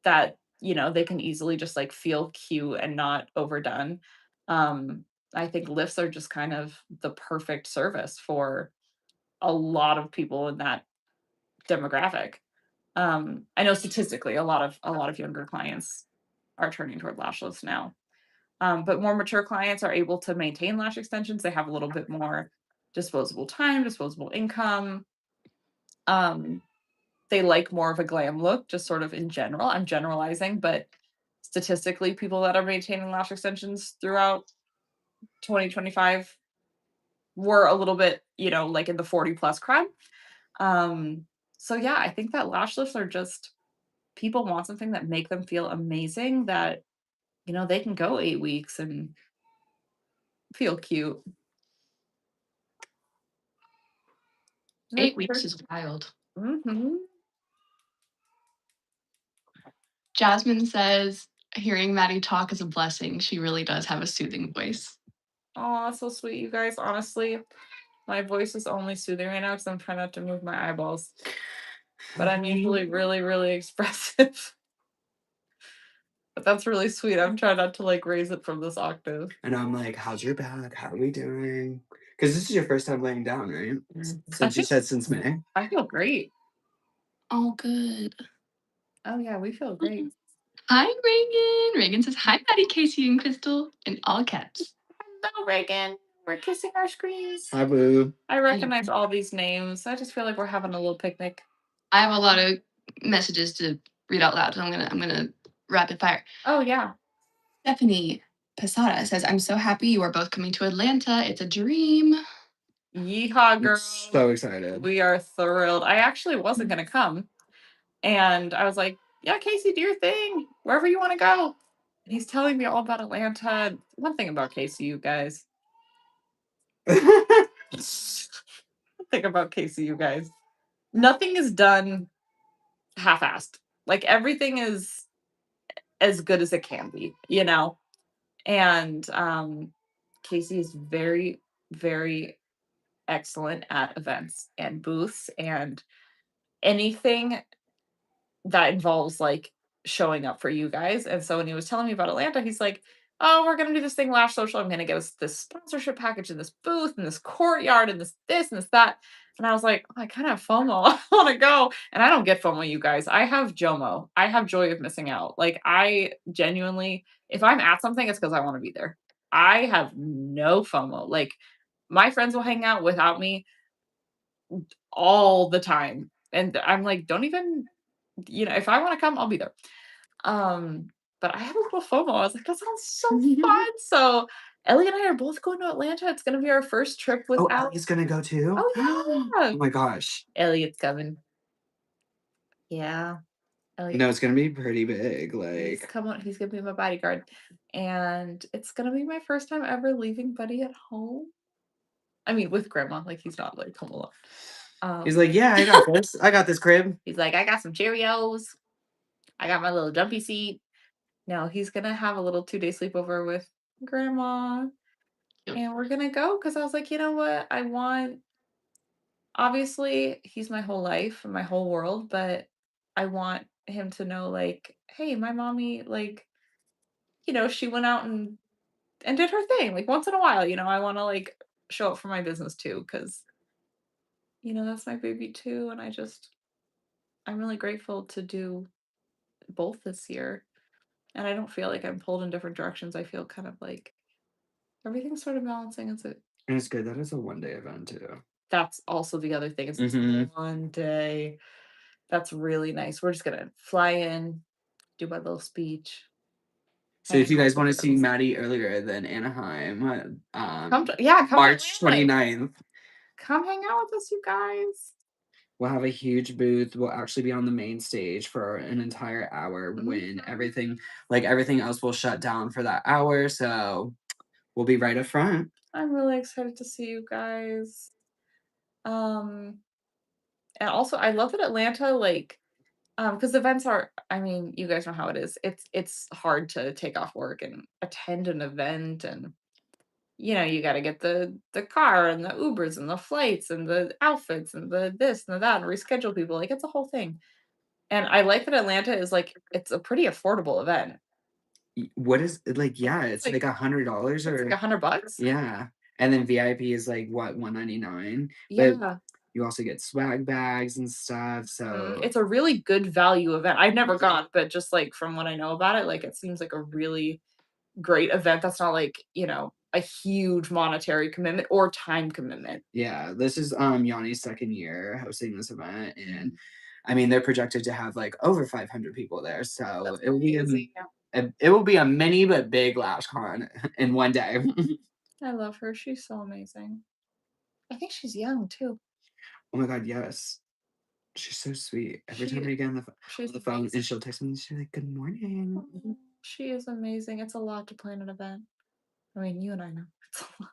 that, they can easily just like feel cute and not overdone. Um, I think lifts are just kind of the perfect service for a lot of people in that demographic. I know statistically a lot of younger clients are turning toward lash lifts now. But more mature clients are able to maintain lash extensions. They have a little bit more disposable time, disposable income. Um, they like more of a glam look, just sort of in general. I'm generalizing, but statistically, people that are maintaining lash extensions throughout 2025 were a little bit, like in the 40 plus crowd. Um, so yeah, I think that lash lifts are just people want something that make them feel amazing, that, they can go 8 weeks and feel cute. 8 weeks is wild. Mm-hmm. Jasmine says, "Hearing Maddie talk is a blessing. She really does have a soothing voice." Oh, that's so sweet, you guys. Honestly, my voice is only soothing right now because I'm trying not to move my eyeballs. But I'm usually really, really expressive. But that's really sweet. I'm trying not to like raise it from this octave. and I'm like, how's your back? How are we doing? Because this is your first time laying down, right? I Since you feel said since May. I feel great. Oh, good. Oh yeah, we feel great. Hi, Reagan. Reagan says, "Hi, Maddie, Casey, and Crystal," in all caps. Hello, Reagan. We're kissing our screens. Hi, boo. I I know. recognize all these names. I just feel like we're having a little picnic. I have a lot of messages to read out loud, so I'm gonna rapid fire. Oh yeah. Stephanie Posada says, "I'm so happy you are both coming to Atlanta. It's a dream." Yeehaw, I'm girl. so excited. We are thrilled. I actually wasn't gonna come. And I was like, yeah, Casey, do your thing. Wherever you want to go. And he's telling me all about Atlanta. One thing about Casey, you guys. One thing about Casey, you guys. Nothing is done half-assed. Like everything is as good as it can be. And Casey is very, very excellent at events and booths and anything that involves like showing up for you guys. And so when he was telling me about Atlanta, he's like, "Oh, we're gonna do this thing, Lash Social. I'm gonna get us this sponsorship package and this booth and this courtyard and this and this that." And I was like, "Oh, I kind of have FOMO. I want to go." And I don't get FOMO, you guys. I have JOMO. I have joy of missing out. Like I genuinely, if I'm at something, it's because I want to be there. I have no FOMO. Like my friends will hang out without me all the time. And I'm like, don't even, if I want to come, I'll be there. Um, but I had a little FOMO. I was like, that sounds so fun. So Ellie and I are both going to Atlanta. It's gonna be our first trip Oh, without. Ellie's gonna go too? Oh yeah. Oh my gosh. Elliot's coming. Yeah. Elliot. No, it's gonna be pretty big. He's Like, coming, he's gonna be my bodyguard. And it's gonna be my first time ever leaving Buddy at home. I mean with grandma, like he's not like home alone. he's like, yeah, I got this. I got this crib. He's like, I got some Cheerios. I got my little jumpy seat. No, he's gonna have a little 2-day sleepover with grandma. Yep. And we're gonna go because I was like, you know what? I want, obviously, he's my whole life and my whole world, but I want him to know, like, hey, my mommy, like, she went out and did her thing, like once in a while, I want to like show up for my business too, because that's my baby too, and I'm really grateful to do both this year, and I don't feel like I'm pulled in different directions. I feel kind of like everything's sort of balancing. And it's good that it's a one-day event too. That's also the other thing is it's Mhm. 1 day. That's really nice. We're just gonna fly in, do my little speech, So hang if you out guys with wanna the see girls. Maddie earlier than Anaheim, Come to March Atlanta. 29th, Come hang out with us, you guys. we'll have a huge booth. We'll actually be on the main stage for an entire hour when Mhm. everything else will shut down for that hour, so we'll be right up front. I'm really excited to see you guys. Um, and also I love that Atlanta, like, because events are, I mean, you guys know how it is. It's hard to take off work and attend an event, and you gotta get the car and the Ubers and the flights and the outfits and the this and the that and reschedule people. Like it's a whole thing. And I like that Atlanta is like it's a pretty affordable event. What is like, yeah, It's it's like like $100 it's like or $100. yeah. And then VIP is like what, 199. But Yeah. you also get swag bags and stuff. So It's a really good value event. I've never gone, but just like from what I know about it, like it seems like a really great event that's not like, a huge monetary commitment or time commitment. yeah, this is Yanni's second year hosting this event, and I mean they're projected to have like over 500 people there. So That's it will be amazing. it will be a mini but big Lash Con in one day. I love her. She's so amazing. I think she's young too. Oh my god, yes. She's so sweet. Every time She we get on she's the phone and amazing. she'll text me, she's like, "Good morning." Oh, she is amazing. It's a lot to plan an event. I mean, you and I know. It's a lot.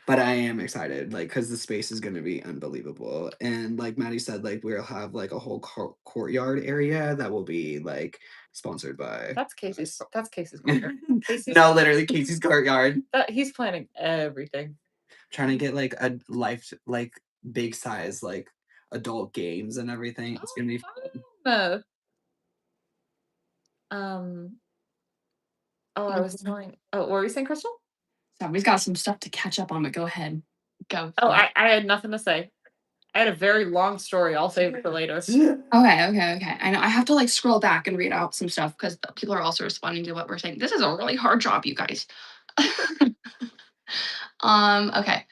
But I am excited, like, because the space is gonna be unbelievable. And like Maddie said, like we'll have like a whole courtyard area that will be like sponsored by us. That's Casey's corner. Casey's No, literally Casey's courtyard. he's planning everything. Trying to get like a like big size like adult games and everything. It's gonna be fun. Oh, um, oh, I was telling what were you saying, Crystal? So we've got some stuff to catch up on, but go ahead. Go Oh, for it. I had nothing to say. I had a very long story. I'll save it for later. Okay. I know I have to like scroll back and read out some stuff because people are also responding to what we're saying. This is a really hard job, you guys. Okay.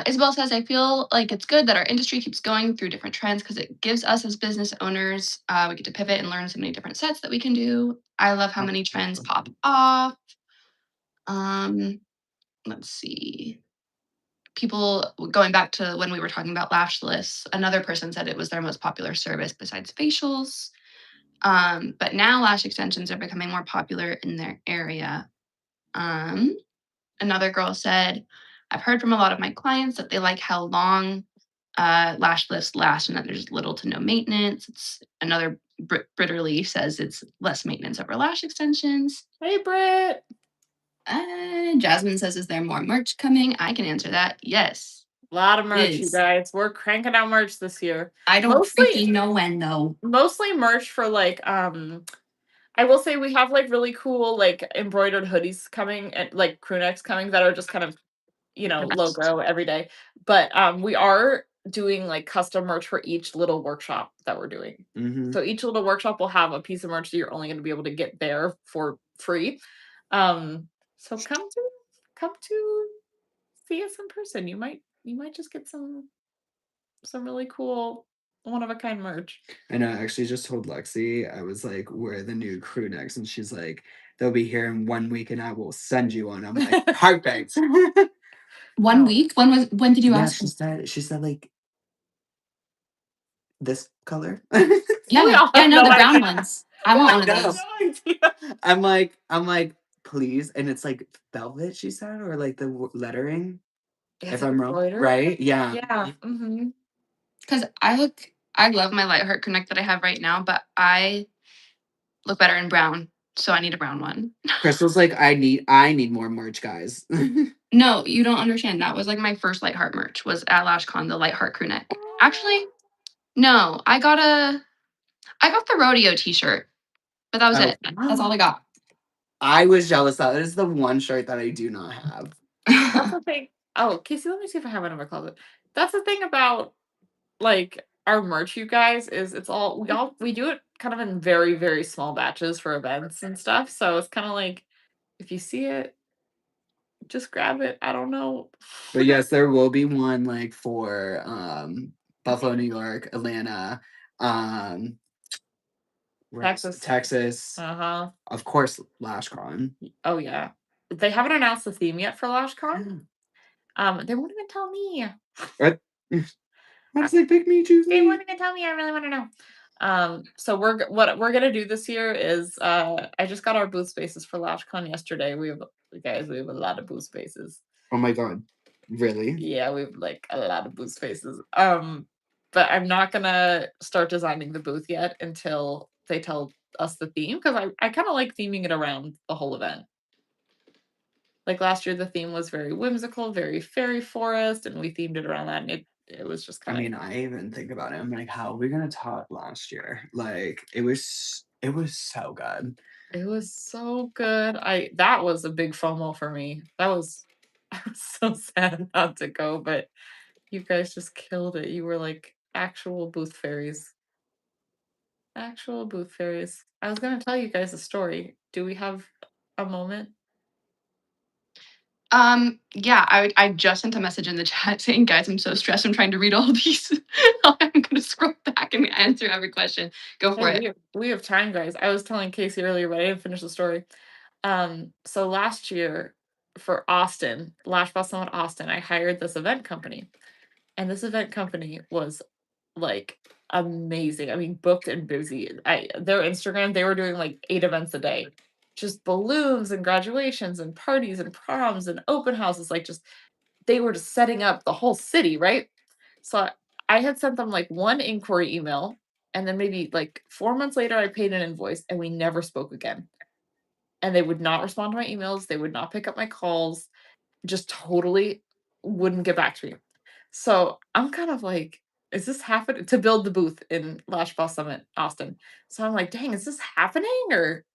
Isabel says, I feel like it's good that our industry keeps going through different trends because it gives us as business owners, we get to pivot and learn so many different sets that we can do. I love how many trends pop off. Um, let's see. People going back to when we were talking about lashless, another person said it was their most popular service besides facials. But now lash extensions are becoming more popular in their area. Um, Another girl said, I've heard from a lot of my clients that they like how long lash lifts last and that there's little to no maintenance. It's another Britterly says it's less maintenance over lash extensions. Hey, Britt. Jasmine says, is there more merch coming? I can answer that. Yes. A lot of merch, you Is. guys. We're cranking out merch this year. I don't Mostly freaking know when though. mostly merch for like I will say we have like really cool like embroidered hoodies coming and like crew necks coming that are just kind of logo every day. But we are doing like custom merch for each little workshop that we're doing. Mm-hmm. So each little workshop will have a piece of merch that you're only going to be able to get there for free. So come to see us in person. You might just get some really cool one of a kind merch. And I actually just told Lexi, I was like, we're the new crew necks. And she's like, they'll be here in 1 week and I will send you one. I'm like, perfect. 1 week? When did you Yeah, ask? she said like this color. We all Yeah, have no, no the brown idea. ones. I want one of We have those. no idea. I'm like, please. And it's like velvet, she said, or like the lettering, Is if it I'm wrong. embroidered? Right? Yeah. Yeah. Mm-hmm. Because I love my Light Heart Connect that I have right now, but I look better in brown, so I need a brown one. Crystal's like, I need more merch, guys. No, you don't understand. That was like my first Light Heart merch was at LashCon, the Light Heart crew neck. Actually, no, I got the rodeo T-shirt, but that was Oh. it. That's all I got. I was jealous. That is the one shirt that I do not have. That's the thing. Oh, Casey, let me see if I have it in my closet. That's the thing about like, our merch, you guys, is we do it kind of in very, very small batches for events and stuff, so it's kinda like, if you see it, just grab it, I don't know. But yes, there will be one like for Buffalo, New York, Atlanta, um Texas. Texas, Uh-huh. of course, LashCon. Oh, yeah. They haven't announced the theme yet for LashCon. They won't even tell me. What? I was like, pick me, choose They me. won't even tell me, I really wanna know. So what we're gonna do this year is, I just got our booth spaces for LashCon yesterday. We have a lot of booth spaces. Oh my god. Really? Yeah, we have, like, a lot of booth spaces. But I'm not gonna start designing the booth yet until they tell us the theme, because I kinda like theming it around the whole event. Like, last year, the theme was very whimsical, very fairy forest, and we themed it around that, and it was just I kinda mean, I even think about it. I'm like, how are we gonna top last year? Like, it was so good. it was so good. I That was a big FOMO for me. That was I was so sad not to go, but you guys just killed it. You were like actual booth fairies. Actual booth fairies. I was gonna tell you guys a story. Do we have a moment? Yeah, I just sent a message in the chat saying, guys, I'm so stressed. I'm trying to read all these. I'm gonna scroll back and answer every question. Go for Oh, it. we have time, guys. I was telling Casey earlier, but I didn't finish the story. So last year for Austin, Lash Ball Summit Austin, I hired this event company. And this event company was like amazing. I mean, booked and busy. Their Instagram, they were doing like 8 events a day. Just balloons and graduations and parties and proms and open houses, like just they were just setting up the whole city, right? So I had sent them like one inquiry email, and then maybe like 4 months later I paid an invoice and we never spoke again. And they would not respond to my emails, they would not pick up my calls, just totally wouldn't get back to me. So I'm kind of like, is this happening to build the booth in Lash Ball Summit, Austin? So I'm like, dang, is this happening or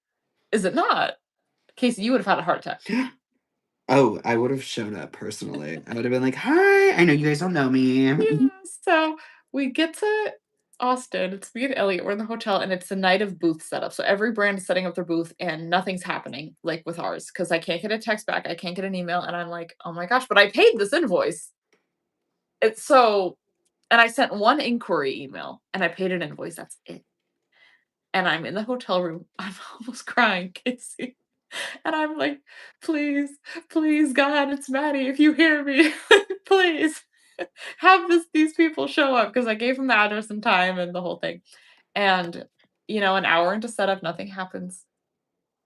is it not? Casey, you would have had a heart attack. Oh, I would have shown up personally. I would have been like, hi, I know you guys don't know me. Yeah, so we get to Austin. It's me and Elliot. We're in the hotel, and it's a night of booth setup. So every brand is setting up their booth, and nothing's happening like with ours because I can't get a text back. I can't get an email, and I'm like, oh my gosh! But I paid this invoice. It's so, and I sent one inquiry email, and I paid an invoice. That's it. And I'm in the hotel room. I'm almost crying, Casey. And I'm like, please, please, God, it's Maddie. If you hear me, please have these people show up because I gave them the address and time and the whole thing. And an hour into setup, nothing happens.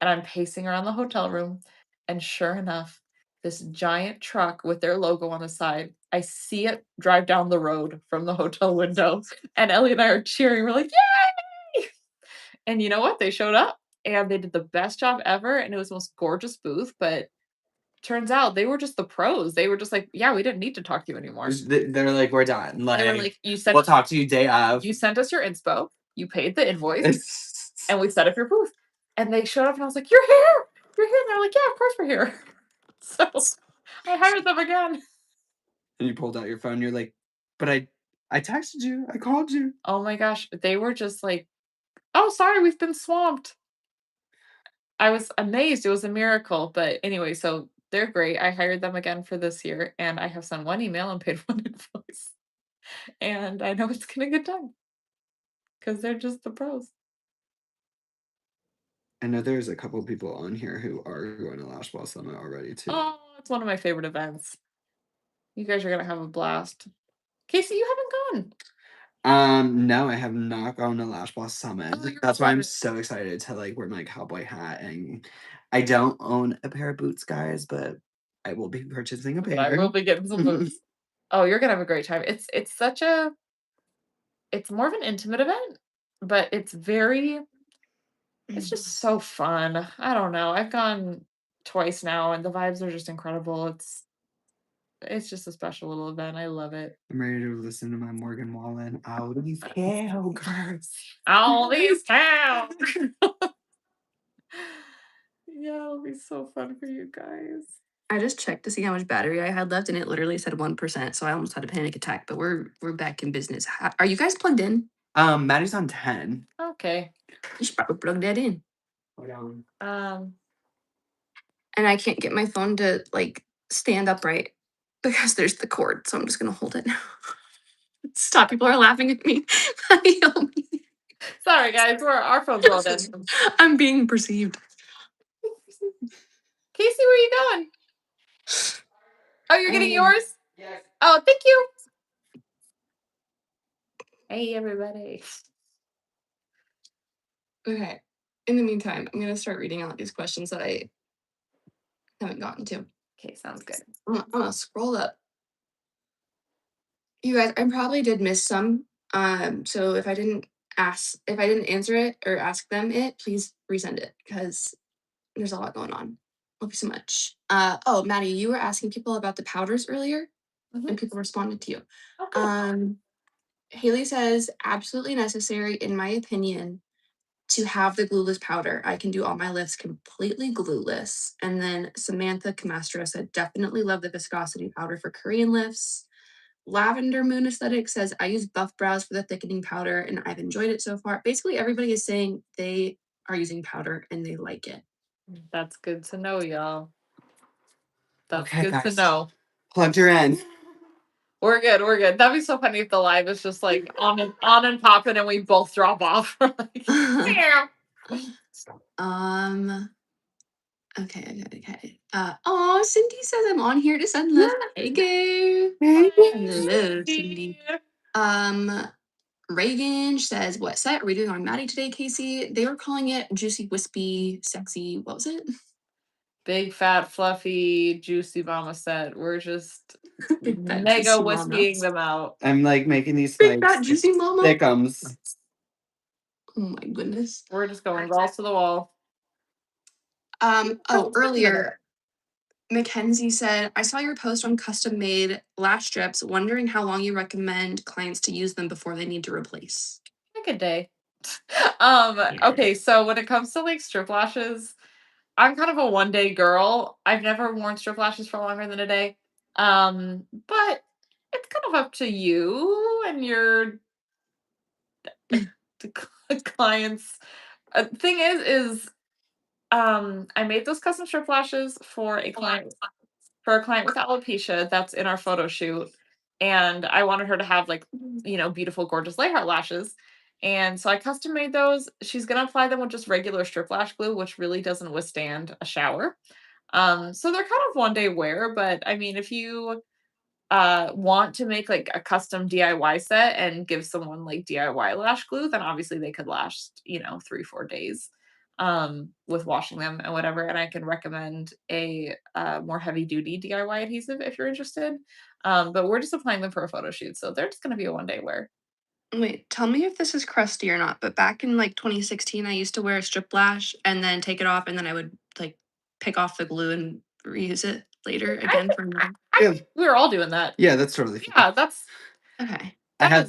And I'm pacing around the hotel room, and sure enough, this giant truck with their logo on the side, I see it drive down the road from the hotel window, and Ellie and I are cheering. We're like, "Yay!" And you know what? They showed up, and they did the best job ever, and it was the most gorgeous booth, but turns out they were just the pros. They were just like, "Yeah, we didn't need to talk to you anymore." They're like, we're done. They were Like, like, we'll talk to you day of. you sent us your inspo, you paid the invoice, and we set up your booth." And they showed up, and I was like, "You're here! You're here!" And they're like, "Yeah, of course we're here." So, I hired them again. And you pulled out your phone. You're like, but I texted you. I called you. Oh my gosh, they were just like, "Oh, sorry, we've been swamped." I was amazed, it was a miracle, but anyway, so they're great. I hired them again for this year, and I have sent one email and paid one invoice, and I know it's gonna get done because 'cause they're just the pros. I know there's a couple people on here who are going to Lash Ball Summit already too. Oh, it's one of my favorite events. You guys are gonna have a blast. Casey, you haven't gone. No, I have not gone to Lash Ball Summit. Oh, you're That's why I'm right. so excited to like wear my cowboy hat, and I don't own a pair of boots, guys, but I will be purchasing a But I pair. will be getting some boots. Oh, you're gonna have a great time. It's more of an intimate event, but it's just so fun. I don't know. I've gone twice now and the vibes are just incredible. It's just a special little event. I love it. I'm ready to listen to my Morgan Wallen. All these cowgirls. All these towns. Yeah, it'll be so fun for you guys. I just checked to see how much battery I had left, and it literally said 1%, so I almost had a panic attack, but we're back in business. Are you guys plugged in? Maddie's on 10. Okay. You should probably plug that in. Hold on. And I can't get my phone to, like, stand upright because there's the cord, so I'm just gonna hold it now. Stop, people are laughing at me. Help me. Sorry, guys. Our phones are all dead. I'm being perceived. Casey, where are you going? Oh, you're getting Hey. yours? Yes. Oh, thank you. Hey, everybody. Okay. In the meantime, I'm gonna start reading out these questions that I haven't gotten to. Okay, sounds good. I'm gonna scroll up. You guys, I probably did miss some. So if I didn't answer it or ask them it, please resend it because there's a lot going on. Love you so much. Oh, Maddie, you were asking people about the powders earlier, and people responded to you. Okay. Haley says, absolutely necessary, in my opinion, to have the glueless powder. I can do all my lifts completely glueless. And then Samantha Camastro said, definitely love the viscosity powder for Korean lifts. Lavender Moon Aesthetic says, I use Buff Brows for the thickening powder and I've enjoyed it so far. Basically, everybody is saying they are using powder and they like it. That's good to know, y'all. That's Okay, good to guys. know. Plugged her in. We're good. We're good. That'd be so funny if the live is just like on and popping and we both drop off. Like, yeah. Okay. Oh, Cindy says I'm on here to send love. Hey, gay. Hey, Hello, Cindy. Reagan says, what set are we doing on Maddie today, Casey? They were calling it juicy, wispy, sexy. What was it? Big fat fluffy juicy mama set. We're just Big fat mega juicy mama. wispying them out. I'm like making these Big like fat juicy mama. thickums. Oh my goodness. We're just going balls to the wall. Earlier, Mackenzie said, I saw your post on custom made lash strips, wondering how long you recommend clients to use them before they need to replace. Like a day. Okay, so when it comes to like strip lashes, I'm kind of a 1-day girl. I've never worn strip lashes for longer than a day. But it's kind of up to you and your clients. Thing is I made those custom strip lashes for a client with alopecia that's in our photo shoot, and I wanted her to have like beautiful, gorgeous light heart lashes. And so I custom made those. She's gonna apply them with just regular strip lash glue, which really doesn't withstand a shower. So they're kind of 1-day wear, but I mean, if you want to make like a custom DIY set and give someone like DIY lash glue, then obviously they could last, 3-4 days with washing them and whatever. And I can recommend a more heavy duty DIY adhesive if you're interested. But we're just applying them for a photo shoot, so they're just going to be a 1-day wear. Wait, tell me if this is crusty or not, but back in like 2016, I used to wear a strip lash and then take it off, and then I would like pick off the glue and reuse it later again for another. Yeah. We were all doing that. Yeah, that's totally fine. Yeah, that's Okay. I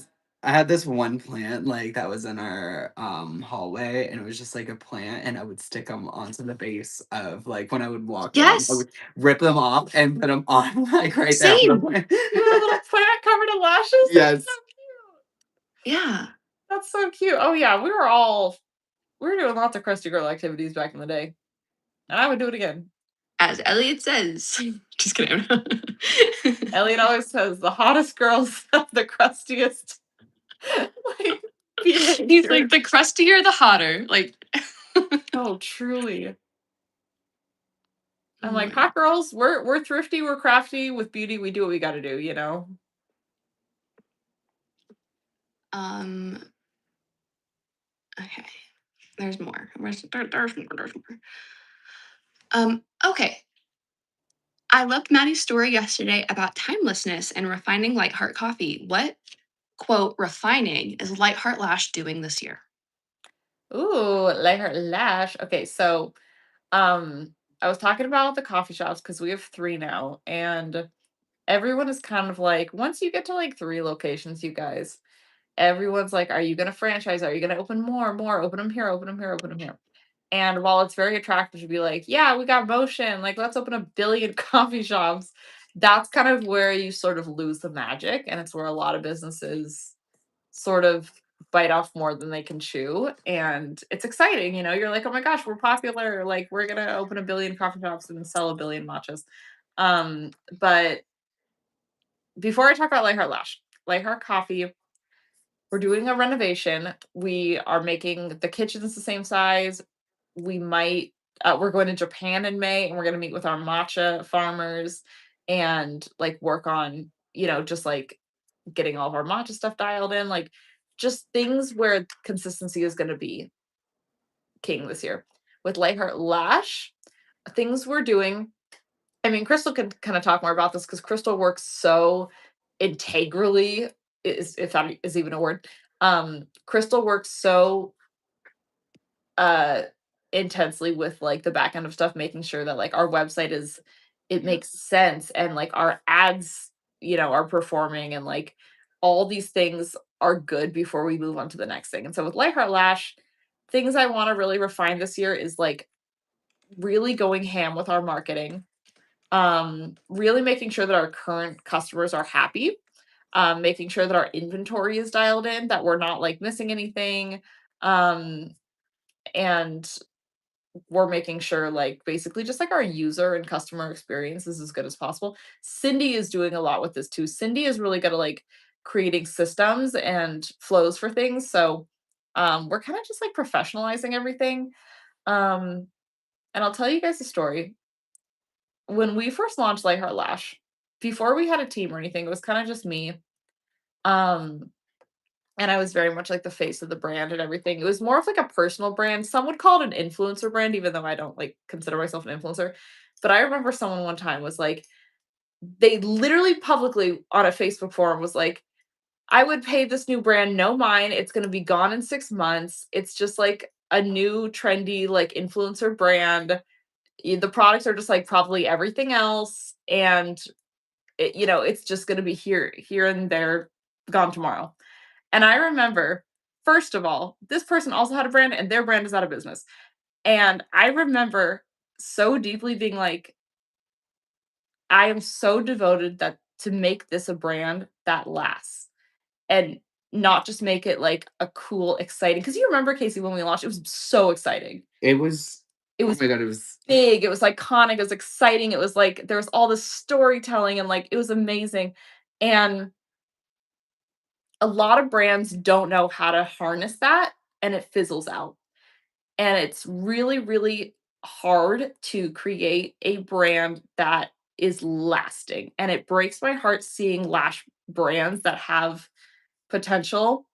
had this one plant like that was in our hallway, and it was just like a plant, and I would stick them onto the base of like when I would walk in, I Yes. would rip them off and put them on like right there. Same. On the plant. you had a little plant covered in lashes. Yes. That's so cute. Yeah. That's so cute. Oh yeah, we were doing lots of crusty girl activities back in the day, and I would do it again. As Elliot says. Just kidding. Elliot always says the hottest girls have the crustiest. Like, He's like, the crustier, the hotter. Like, oh, truly. I'm like, hot girls, we're thrifty, we're crafty. With beauty, we do what we got to do, you know. Okay. There's more. There's more. Okay. I loved Maddie's story yesterday about timelessness and refining Light Heart coffee. What, quote, refining is Light Heart Lash doing this year? Ooh, light heart lash. Okay, so I was talking about the coffee shops because we have 3 now, and everyone is kind of like, once you get to like 3 locations, you guys, everyone's like, are you gonna franchise? Are you gonna open more, open them here, open them here, open them here? And while it's very attractive to be like, yeah, we got motion, like let's open a billion coffee shops, that's kind of where you sort of lose the magic. And it's where a lot of businesses sort of bite off more than they can chew. And it's exciting, you're like, oh my gosh, we're popular. Like we're gonna open a billion coffee shops and sell a billion matchas. But before I talk about Lightheart Coffee, we're doing a renovation. We are making the kitchens the same size. We might we're going to Japan in May, and we're going to meet with our matcha farmers and like work on, just like getting all of our matcha stuff dialed in, like just things where consistency is going to be king this year. With Lightheart Lash, things we're doing, I mean, Crystal can kind of talk more about this because Crystal works so integrally, is if that is even a word. Crystal works so uh intensely with like the back end of stuff, making sure that like our website it makes sense, and like our ads, are performing, and like all these things are good before we move on to the next thing. And so with Lightheart Lash, things I want to really refine this year is like really going ham with our marketing, really making sure that our current customers are happy, making sure that our inventory is dialed in, that we're not like missing anything, um, and we're making sure like basically just like our user and customer experience is as good as possible. Cindy is doing a lot with this too. Cindy is really good at like creating systems and flows for things. So we're kind of just like professionalizing everything. Um, and I'll tell you guys a story. When we first launched Lightheart Lash, before we had a team or anything, it was kind of just me. Um, and I was very much like the face of the brand and everything. It was more of like a personal brand. Some would call it an influencer brand, even though I don't like consider myself an influencer. But I remember someone one time was like, they literally publicly on a Facebook forum was like, I would pay this new brand no mind. It's going to be gone in 6 months. It's just like a new trendy like influencer brand. The products are just like probably everything else. And it's just going to be here and there, gone tomorrow. And I remember, first of all, this person also had a brand and their brand is out of business. And I remember so deeply being like, I am so devoted that to make this a brand that lasts, and not just make it like a cool, exciting. Because you remember, Casey, when we launched, it was so exciting. It was, It oh was my God, it was, big, it was iconic, it was exciting, it was like there was all this storytelling, and like it was amazing. And a lot of brands don't know how to harness that, and it fizzles out. And it's really, really hard to create a brand that is lasting. And it breaks my heart seeing lash brands that have potential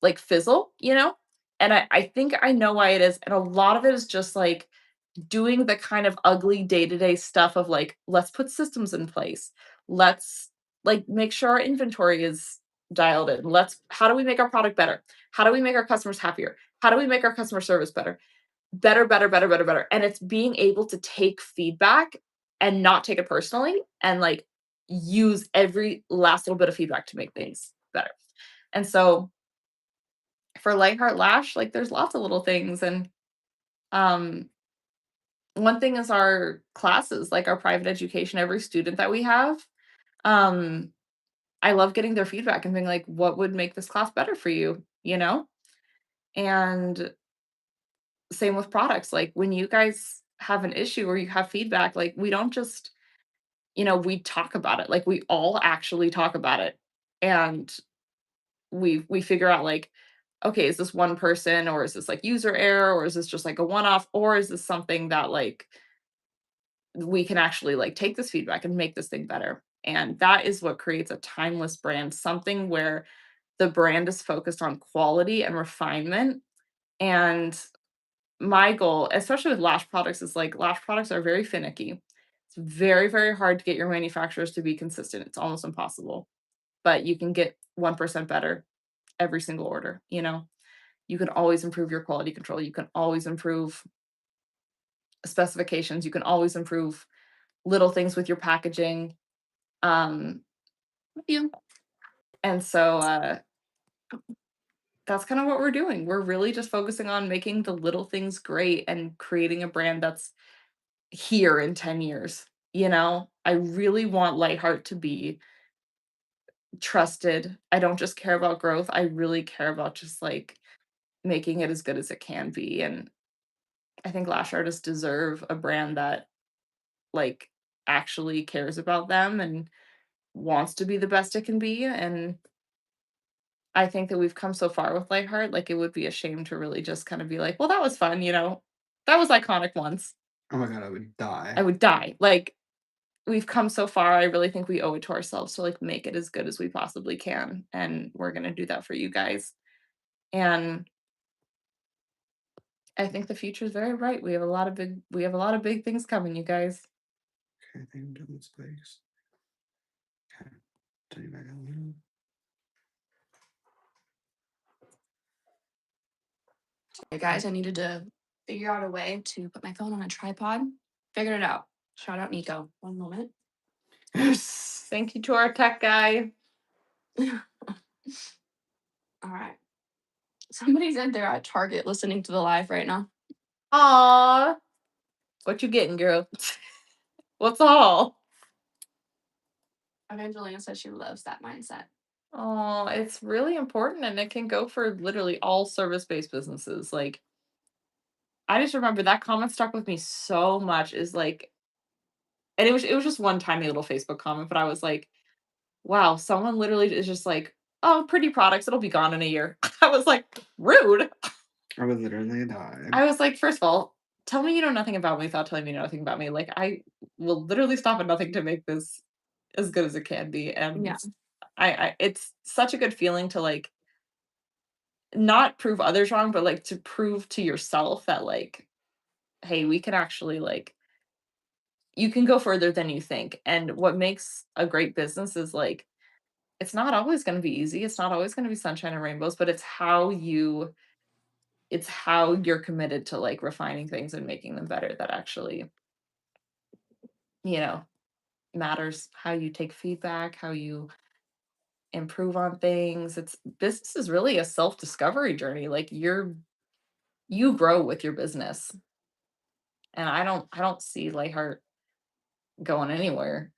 like fizzle. And I think I know why it is. And a lot of it is just like doing the kind of ugly day-to-day stuff of like, let's put systems in place. Let's like make sure our inventory is dialed in. How do we make our product better? How do we make our customers happier? How do we make our customer service better? Better, better, better, better, better. And it's being able to take feedback and not take it personally, and like use every last little bit of feedback to make things better. And so for Lightheart Lash, like there's lots of little things. And um one thing is our classes, like our private education, every student that we have. Um, I love getting their feedback and being like, what would make this class better for you? And same with products. Like when you guys have an issue or you have feedback, like we don't just, we talk about it. Like we all actually talk about it. And we figure out like, okay, is this one person, or is this like user error, or is this just like a one-off, or is this something that like we can actually like take this feedback and make this thing better. And that is what creates a timeless brand, something where the brand is focused on quality and refinement. And my goal, especially with lash products, is like lash products are very finicky. It's very, very hard to get your manufacturers to be consistent. It's almost impossible. But you can get 1% better every single order. You can always improve your quality control. You can always improve specifications. You can always improve little things with your packaging. Um, You. and so that's kind of what we're doing. We're really just focusing on making the little things great and creating a brand that's here in 10 years. You know, I really want Lightheart to be trusted. I don't just care about growth. I really care about just like making it as good as it can be. And I think lash artists deserve a brand that like actually cares about them and wants to be the best it can be. And I think that we've come so far with Lightheart, like it would be a shame to really just kind of be like, well, that was fun, you know, that was iconic once. Oh my god, I would I die. would die. Like we've come so far. I really think we owe it to ourselves to like make it as good as we possibly can. And we're gonna do that for you guys. And I think the future is very bright. We have a lot of big things coming, you guys. Okay, I think I'm done with space. Okay, turn you back on. Hey guys, I needed to figure out a way to put my phone on a tripod. Figured it out. Shout out Nico. One moment. Yes. Thank you to our tech guy. All right. Somebody's in there at Target listening to the live right now. Aw. What you getting, girl? What's all? Evangelina says she loves that mindset. Oh, it's really important and it can go for literally all service-based businesses. Like, I just remember that comment stuck with me so much is like, and it was just one tiny little Facebook comment, but I was like, wow, someone literally is just like, oh, pretty products, it'll be gone in a year. I was like, rude. I would literally die. I was like, first of all, tell me you know nothing about me without telling me nothing about me. Like, I will literally stop at nothing to make this as good as it can be. And Yeah. I it's such a good feeling to like not prove others wrong, but like to prove to yourself that like, hey, we can actually like you can go further than you think. And what makes a great business is like it's not always going to be easy. It's not always going to be sunshine and rainbows, but it's how you're committed to like refining things and making them better that actually, you know, matters. How you take feedback, how you improve on things. It's business is really a self-discovery journey. Like you grow with your business. And I don't see Lightheart going anywhere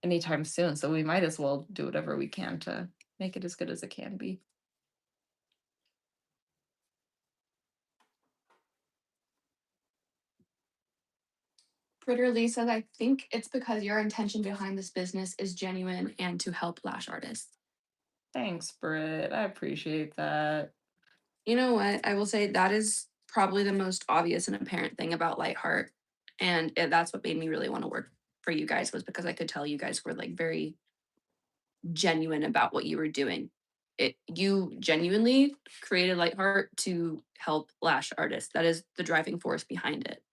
anytime soon. So we might as well do whatever we can to make it as good as it can be. Fritter Lee says, I think it's because your intention behind this business is genuine and to help lash artists. Thanks, Britt. I appreciate that. You know what? I will say that is probably the most obvious and apparent thing about Lightheart. And that's what made me really want to work for you guys was because I could tell you guys were like very genuine about what you were doing. You genuinely created Lightheart to help lash artists. That is the driving force behind it.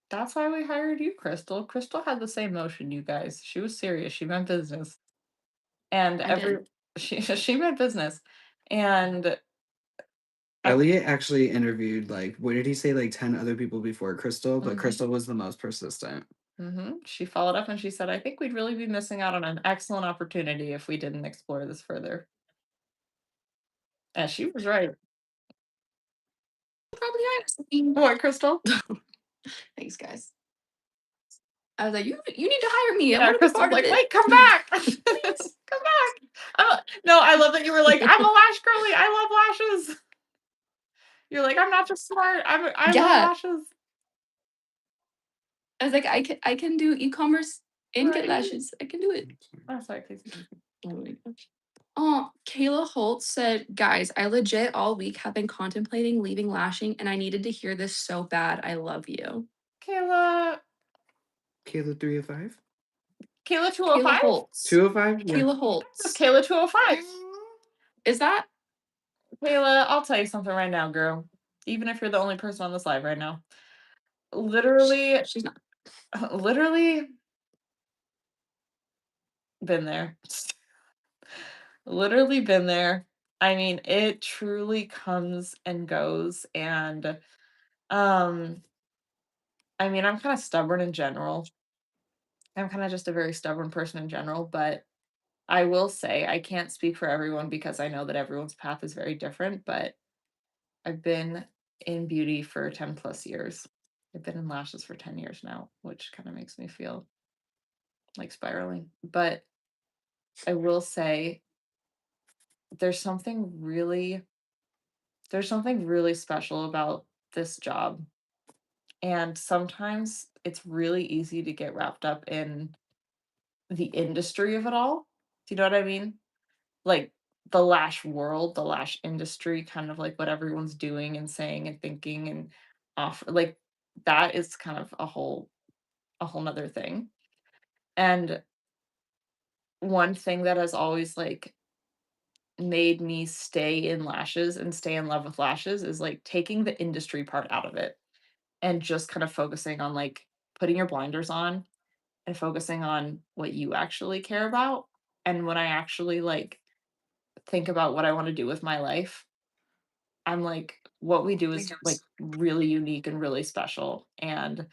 That's why we hired you, Crystal. Crystal had the same motion, you guys. She was serious. She meant business. And I did. she meant business. And I Elliot actually interviewed like what did he say, like 10 other people before Crystal, but mhm, Crystal was the most persistent. she followed up and she said, I think we'd really be missing out on an excellent opportunity if we didn't explore this further. And she was right. Probably honest. What, Crystal? Thanks, guys. I was like, you need to hire me. I Yeah, want to be Crystal's part of like, it. wait, come back. Please. Come back. No, I love that you were like, I'm a lash girly. I love lashes. You're like, I'm not just smart. I love Yeah. lashes. I was like, I can do e-commerce and get Right. lashes. I can do it. Oh, sorry, Casey. Oh my gosh. Oh, Kayla Holt said, guys, I legit all week have been contemplating leaving lashing and I needed to hear this so bad. I love you. Kayla, Kayla 305? Kayla Kayla 205? Holtz. 205? Yeah. Kayla That's Holtz. Kayla 205. Is that? Kayla, I'll tell you something right now, girl. Even if you're the only person on this live right now. Literally, She's not. literally been there. Literally been there. I mean, it truly comes and goes. And um, I mean, I'm kind of stubborn in general. I'm kind of just a very stubborn person in general, but I will say I can't speak for everyone because I know that everyone's path is very different, but I've been in beauty for 10 plus years. I've been in lashes for 10 years now, which kind of makes me feel like spiraling. But I will say there's something really there's something really special about this job. And sometimes it's really easy to get wrapped up in the industry of it all. Do you know what I mean? Like the lash world, the lash industry, kind of like what everyone's doing and saying and thinking and offer like that is kind of a whole nother thing. And one thing that has always like made me stay in lashes and stay in love with lashes is like taking the industry part out of it and just kind of focusing on like putting your blinders on and focusing on what you actually care about. And when I actually like think about what I want to do with my life, I'm like, what we do is like really unique and really special. And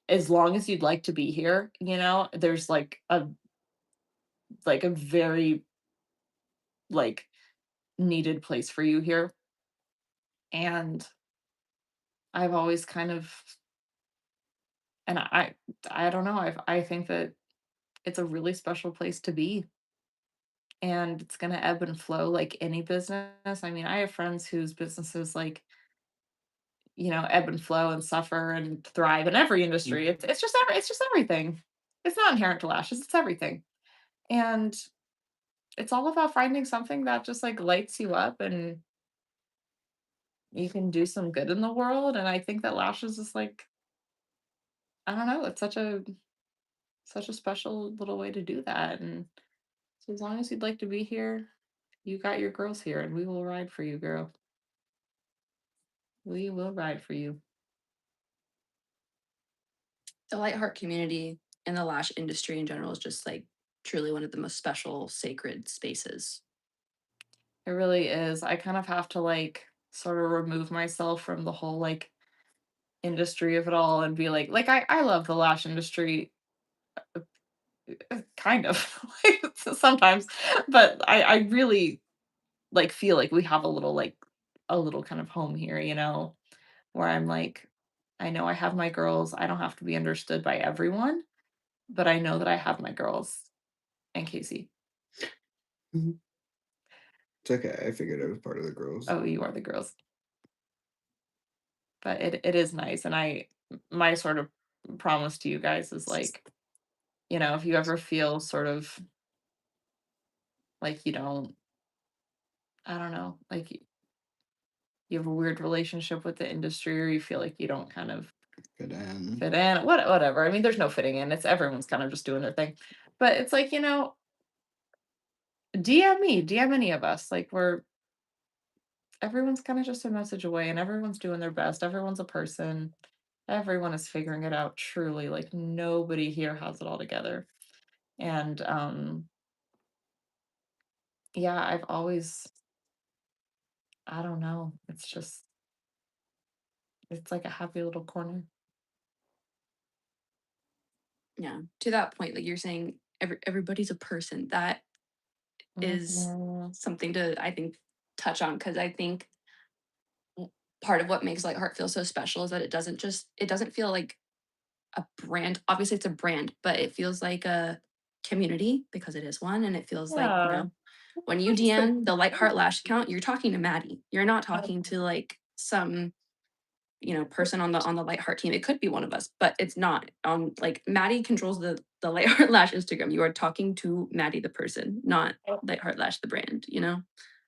as long as you'd like to be here, there's like a very like needed place for you here. And I've always kind of and I don't know, I think that it's a really special place to be. And it's gonna ebb and flow like any business. I mean, I have friends whose businesses like, ebb and flow and suffer and thrive in every industry. Mhm. It's just everything. It's not inherent to lashes, it's everything. And it's all about finding something that just like lights you up and you can do some good in the world. And I think that lashes is like, I don't know, it's such a special little way to do that. And so as long as you'd like to be here, you got your girls here and we will ride for you, girl. We will ride for you. The light heart community and the lash industry in general is just like truly one of the most special sacred spaces. It really is. I kind of have to like sort of remove myself from the whole like industry of it all and be like I love the lash industry kind of like sometimes, but I really like feel like we have a little kind of home here, where I'm like I know I have my girls. I don't have to be understood by everyone, but I know that I have my girls and Casey. Mhm. It's okay. I figured it was part of the girls. Oh, you are the girls. But it is nice, and my sort of promise to you guys is, like, if you ever feel sort of like you don't I don't know, like, you have a weird relationship with the industry or you feel like you don't kind of Fit in. fit in, whatever. I mean, there's no fitting in, it's everyone's kind of just doing their thing. But it's like, DM me, DM any of us, like, everyone's kinda just a message away and everyone's doing their best, everyone's a person, everyone is figuring it out truly, like, nobody here has it all together. And, yeah, I've always I don't know, it's like a happy little corner. Yeah. To that point, like you're saying, everybody's a person. That is Mhm. something to, I think, touch on, because I think part of what makes Lightheart feel so special is that it doesn't feel like a brand. Obviously, it's a brand, but it feels like a community because it is one, and it feels like, Yeah. when you We're just like DM the Lightheart Lash account, you're talking to Maddie. You're not talking to like some person on the Lightheart team. It could be one of us, but it's not. Like Maddie controls the Lightheart Lash Instagram. You are talking to Maddie the person, not Lightheart Lash the brand.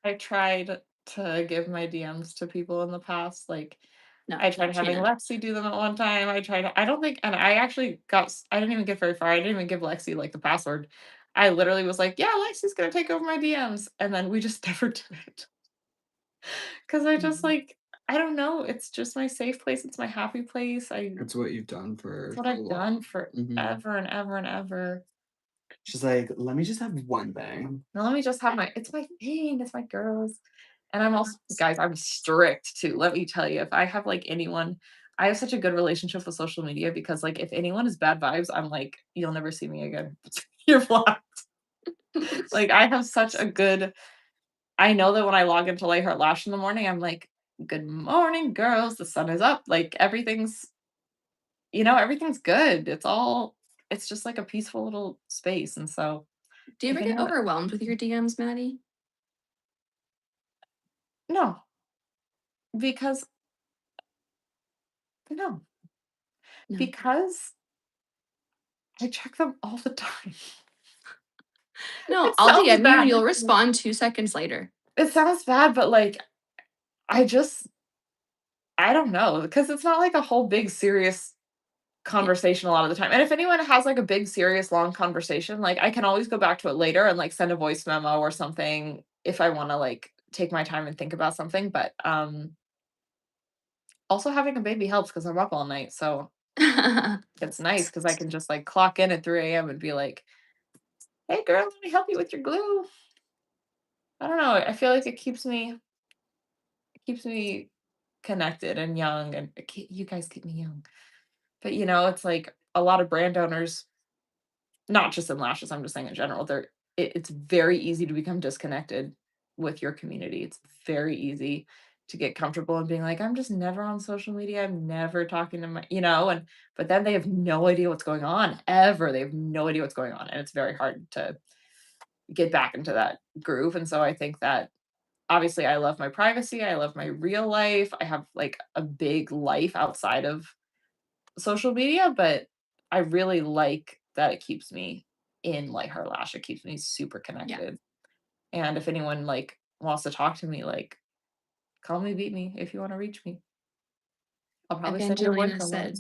I tried to give my DMs to people in the past, like, No, I tried having can't. Lexi do them at one time, I don't think and I actually I didn't even get very far, I didn't even give Lexi, like, the password. I literally was like, "Yeah, Lexi's gonna take over my DMs," and then we just never did it. 'Cause I just, Mhm. like I don't know, it's just my safe place, it's my happy place, It's what you've done it's for what so I've done long. Mhm. forever and ever and ever. She's like, let me just have one thing. Now let me just have it's my thing, it's my girls. And I'm also guys, I'm strict too. Let me tell you, if I have like anyone, I have such a good relationship with social media because like if anyone is bad vibes, I'm like, you'll never see me again. You're blocked. Like, I have such a good I know that when I log in to lay her lash in the morning, I'm like, "Good morning, girls, the sun is up." Like, everything's good. It's just like a peaceful little space, and so Do you if ever get anyone overwhelmed with your DMs, Maddie? No, because no, No. because I check them all the time. No, It I'll sounds DM you and bad. you'll respond 2 seconds later. It sounds bad, but, like, I just I don't know, because it's not like a whole big serious Yeah. conversation a lot of the time, and if anyone has, like, a big, serious, long conversation, like, I can always go back to it later and, like, send a voice memo or something if I wanna, like, take my time and think about something, but, also having a baby helps because 'cause I'm up all night, so it's nice because I can just, like, clock in at 3 a.m. and be like, "Hey, girl, let me help you with your glue." I don't know, I feel like it keeps me connected and young, and you guys keep me young. But, it's like a lot of brand owners, not just in lashes, I'm just saying in general, it's very easy to become disconnected with your community. It's very easy to get comfortable and being like, "I'm just never on social media. I'm never talking to and but then they have no idea what's going on ever. They have no idea what's going on, and it's very hard to get back into that groove, and so I think that obviously I love my privacy. I love my real life. I have like a big life outside of social media, but I really like that it keeps me in like her lash. It keeps me super Yeah. connected. And if anyone like wants to talk to me, like call me, beat me if you want to reach me. I'll probably send you a voice Evangelina memo.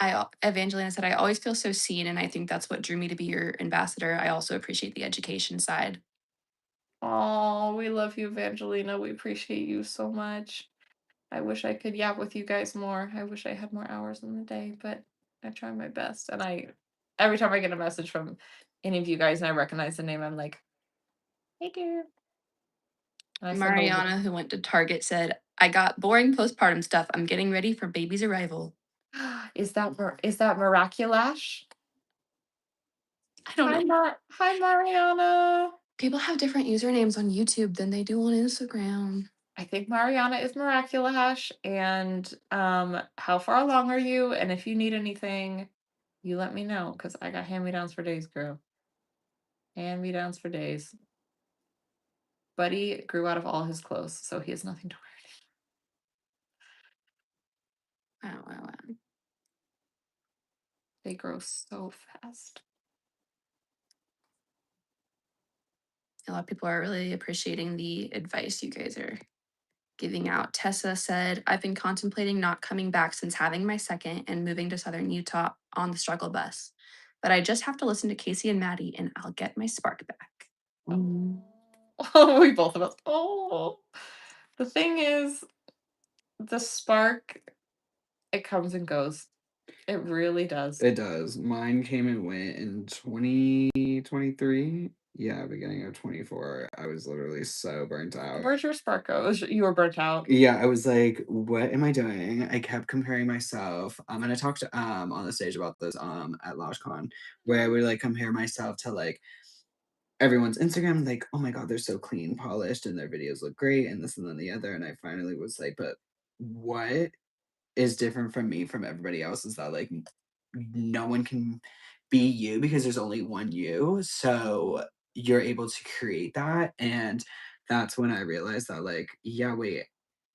said Evangelina said, "I always feel so seen, and I think that's what drew me to be your ambassador. I also appreciate the education side." Oh, we love you, Evangelina. We appreciate you so much. I wish I could yap with you guys more. I wish I had more hours in the day, but I try my best. And every time I get a message from any of you guys and I recognize the name, I'm like, "Hey, girl." And I send a little. Mariana, who went to Target, said, "I got boring postpartum stuff. I'm getting ready for baby's arrival." Is that Miraculash? I don't know. Hi, Mariana. People have different usernames on YouTube than they do on Instagram. I think Mariana is Miraculash. And how far along are you? And if you need anything, you let me know because I got hand me downs for days, girl. Hand me downs for days. Buddy grew out of all his clothes, so he has nothing to wear. Wow, wow, wow. They grow so fast. A lot of people are really appreciating the advice you guys are giving out. Tessa said, "I've been contemplating not coming back since having my second and moving to Southern Utah on the struggle bus. But I just have to listen to Casey and Maddie and I'll get my spark back." Oh, oh, we both of us. Oh, the thing is, the spark, it comes and goes. It really does. It does. Mine came and went in 2023. Yeah, beginning of 24. I was literally so burnt out. Where's your spark go? You were burnt out. Yeah, I was like, "What am I doing?" I kept comparing myself. And I talked to on the stage about this at LashCon, where I would like compare myself to like everyone's Instagram, like, "Oh my god, they're so clean, polished, and their videos look great, and this and then the other." And I finally was like, "But what is different from me from everybody else is that like no one can be you because there's only one you. So you're able to create that." And that's when I realized that like, yeah, wait,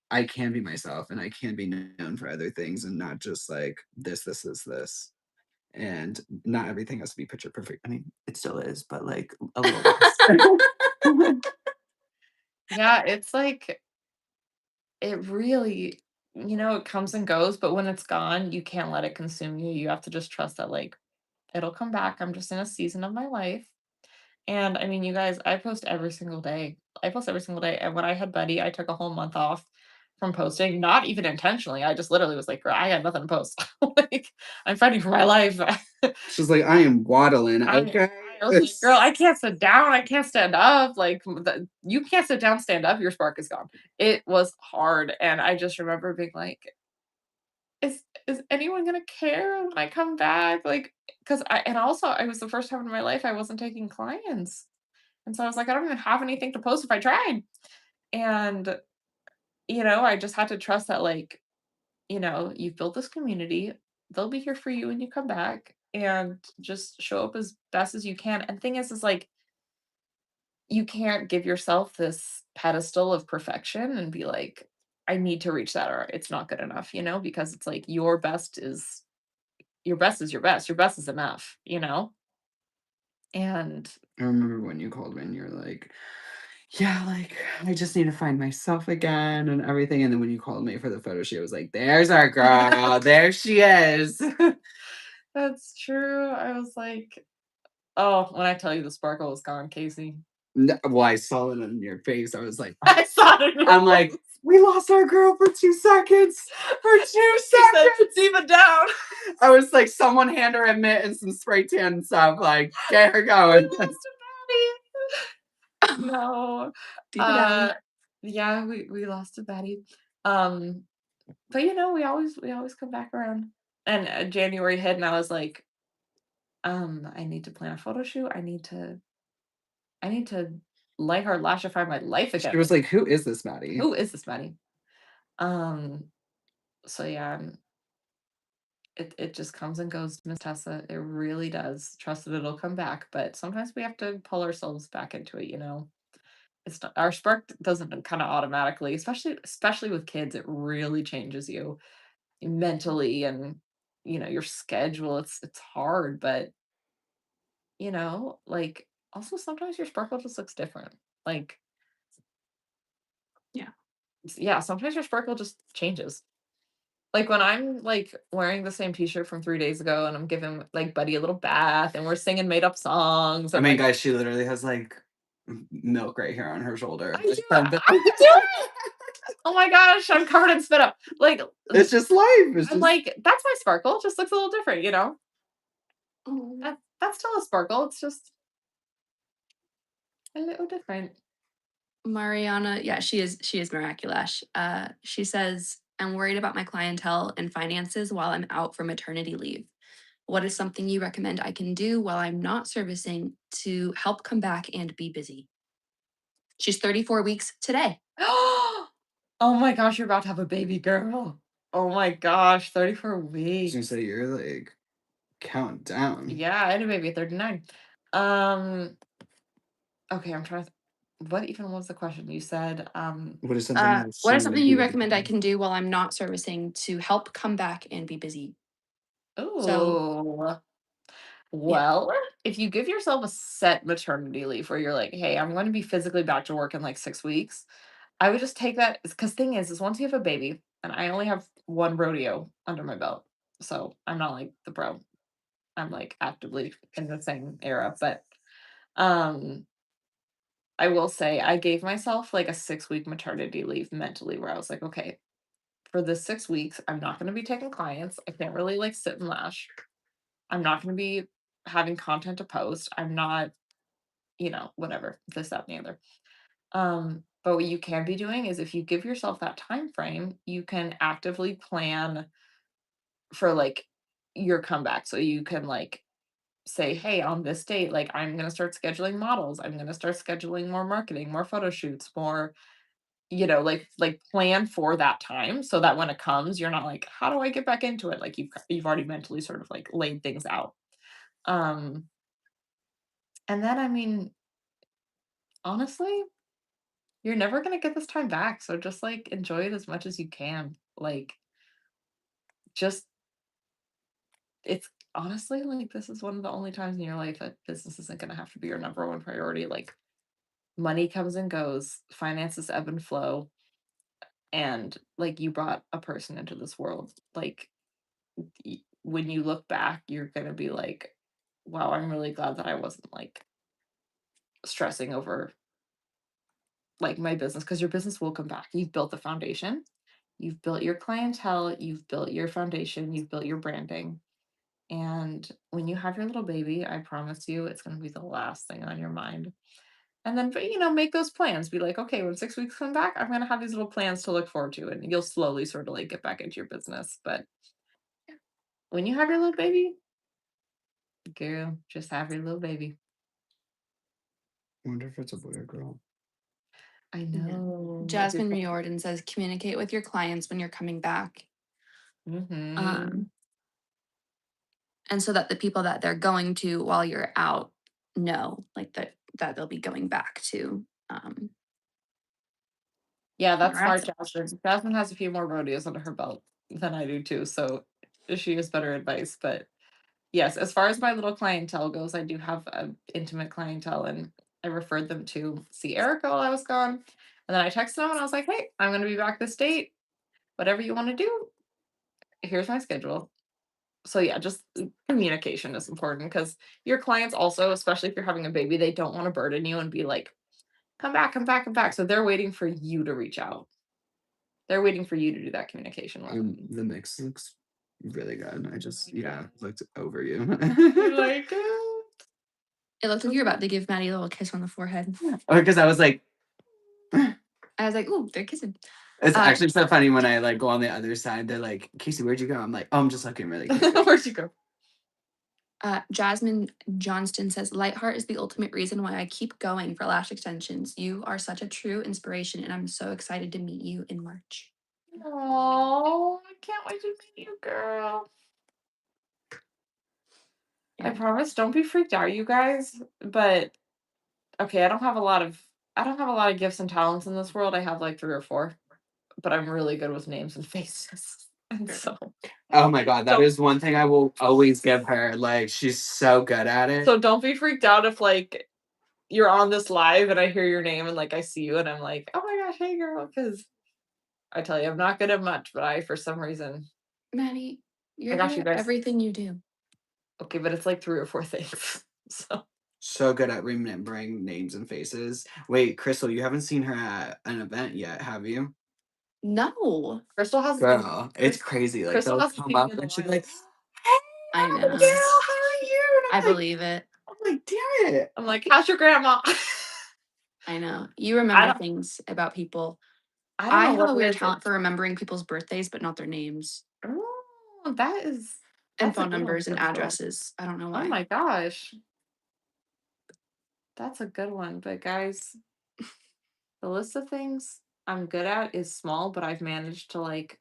I can be myself and I can be known for other things and not just like this. And not everything has to be picture perfect. I mean, it still is, but like a little less. Yeah, it's like it really, it comes and goes, but when it's gone, you can't let it consume you. You have to just trust that like it'll come back. I'm just in a season of my life. And I mean, you guys, I post every single day. I post every single day. And when I had Buddy, I took a whole month off from posting, not even intentionally. I just literally was like, girl, I got nothing to post. Like, I'm fighting for my life. She's like, I am waddling, I okay? I was like, "Girl, I can't sit down, I can't stand up." Like, you can't sit down, stand up, your spark is gone. It was hard, and I just remember being like, "Is anyone gonna care when I come back?" Like, because I and also, it was the first time in my life I wasn't taking clients. And so I was like, "I don't even have anything to post if I tried." And, I just had to trust that, like, you've built this community, they'll be here for you when you come back, and just show up as best as you can. And thing is like, you can't give yourself this pedestal of perfection and be like, "I need to reach that or it's not good enough," because it's like your best is your best. Your best is enough. And I remember when you called me and you're like, "Yeah, like, I just need to find myself again and everything," and then when you called me for the photo shoot, I was like, "There's our girl, there she is." that's true. I was like, oh, when I tell you the sparkle is gone, Casey. Well, I saw it in your face, I was like I saw it in your I'm like, "We lost our girl for 2 seconds, for 2 She said, seconds!" "Diva down." I was like, "Someone hand her a mitt and some spray tan and stuff, like, get her We going." lost a baddie. No. Deep it Uh, down. yeah, we lost a baddie. Um, but we always come back around. And January hit, and I was like, I need to plan a photo shoot. I need to light her lashify my life She again. was like, "Who is this Maddie?" Who is this Maddie? Um, so yeah, it just comes and goes, Miss Tessa. It really does. Trust that it'll come back, but sometimes we have to pull ourselves back into it. It's not, our spark doesn't kind of automatically, especially with kids, it really changes you mentally and your schedule. It's hard, but like also sometimes your sparkle just looks different. Like, Yeah. yeah, sometimes your sparkle just changes. Like when I'm like wearing the same t-shirt from 3 days ago and I'm giving like Buddy a little bath and we're singing made up songs I and mean, like guys, she literally has, like, m milk right here on her shoulder, I do like, from the I do it! Oh my gosh, I'm covered in spit up. Like It's just life, it's I'm just like, that's my sparkle. It just looks a little different. Oh. That's still a sparkle. It's just a little different. Mariana, yeah, she is miraculous. She says, "I'm worried about my clientele and finances while I'm out for maternity leave. What is something you recommend I can do while I'm not servicing to help come back and be busy?" She's 34 weeks today. Oh my gosh, you're about to have a baby girl. Oh my gosh, 34 I was gonna weeks. say, you're, like, counting down. Yeah, I had a baby at 39. Um, okay, I'm trying to what even was the question? You said, What is something that What she is something would be you able to recommend I do? can do while I'm not servicing to help come back and be busy? So, "Ooh, yeah. well, if you give yourself a set maternity leave where you're like, 'Hey, I'm gonna be physically back to work in, like, 6 weeks,' I would just take that. Because thing is once you have a baby and I only have 1 rodeo under my belt, so I'm not like the pro. I'm, like, actively in the same era, but, um, I will say I gave myself, like, a 6-week maternity leave mentally where I was like, "Okay, for this 6 weeks, I'm not gonna be taking clients. I can't really, like, sit and lash. I'm not gonna be having content to post. I'm not, whatever, this, that, and the other." But what you can be doing is if you give yourself that time frame, you can actively plan for, like, your comeback. So you can, like, say, "Hey, on this date, like, I'm gonna start scheduling models. I'm gonna start scheduling more marketing, more photo shoots, more," like plan for that time so that when it comes, you're not like, "How do I get back into it?" Like you've already mentally sort of like laid things out. Um, and then I mean, honestly, you're never gonna get this time back. So just like enjoy it as much as you can. Like just it's honestly like this is one of the only times in your life that business isn't gonna have to be your number one priority. Like money comes and goes, finances ebb and flow, and like you brought a person into this world. Like when you look back, you're gonna be like, wow, I'm really glad that I wasn't like stressing over like my business because your business will come back. You've built the foundation, you've built your clientele, you've built your foundation, you've built your branding. And when you have your little baby, I promise you it's gonna be the last thing on your mind. And then, but, make those plans. Be like, okay, when 6 weeks come back, I'm gonna have these little plans to look forward to, and you'll slowly sort of like get back into your business. But when you have your little baby, girl, just have your little baby. wonder if it's a boy or girl. I Yeah. know. Jasmine Riordan says, communicate with your clients when you're coming back. Mm-hmm. And so that the people that they're going to while you're out know, like that they'll be going back to. Yeah, that's Congrats. smart, Jasmine. Jasmine has a few more rodeos under her belt than I do too, so she has better advice. But yes, as far as my little clientele goes, I do have an intimate clientele, and I referred them to see Erica while I was gone. And then I texted them and I was like, hey, I'm going to be back this date. Whatever you want to do, here's my schedule. So yeah, just communication is important because your clients also, especially if you're having a baby, they don't want to burden you and be like, come back, come back, come back. So they're waiting for you to reach out. They're waiting for you to do that communication with them. The mix looks really good. I just looked over you. You like it? It looks like you're about to give Maddie a little kiss on the forehead. Because I was like, I was like, ooh, they're kissing. it's actually so funny when I like go on the other side. They're like, Casey, where'd you go? I'm like, oh, I'm just looking really cute. Where'd you go? Jasmine Johnston says, Lightheart is the ultimate reason why I keep going for lash extensions. You are such a true inspiration, and I'm so excited to meet you in March. Oh, I can't wait to meet you, girl. I Yeah. promise, don't be freaked out, you guys. But okay, I don't have a lot of gifts and talents in this world. I have like 3 or 4, but I'm really good with names and faces. And so Oh my god, that So- is one thing I will always give her. Like, she's so good at it. so don't be freaked out if like you're on this live and I hear your name and like I see you and I'm like, oh my gosh, hey girl, because I tell you, I'm not good at much, but I for some reason Maddie, you're got good you at guys. everything you do. Okay, but it's like 3 or 4 things. So good at remembering names and faces. Wait, Crystal, you haven't seen her at an event yet, have you? No. Crystal has Girl, it's crazy. Like, Crystal they'll hasn't come seen me up in a and she'll be while. like, hey, I know. Abigail, how are you? And I I'm like, believe it. I'm like, damn it. I'm like, how's your grandma? I know. You remember don't- things about people. I don't I know have what a it weird is. talent for remembering people's birthdays, but not their names Oh, that is and that's a phone good one, numbers and Crystal. addresses. I don't know Oh why. my gosh. That's a good one. But guys, the list of things I'm good at is small, but I've managed to like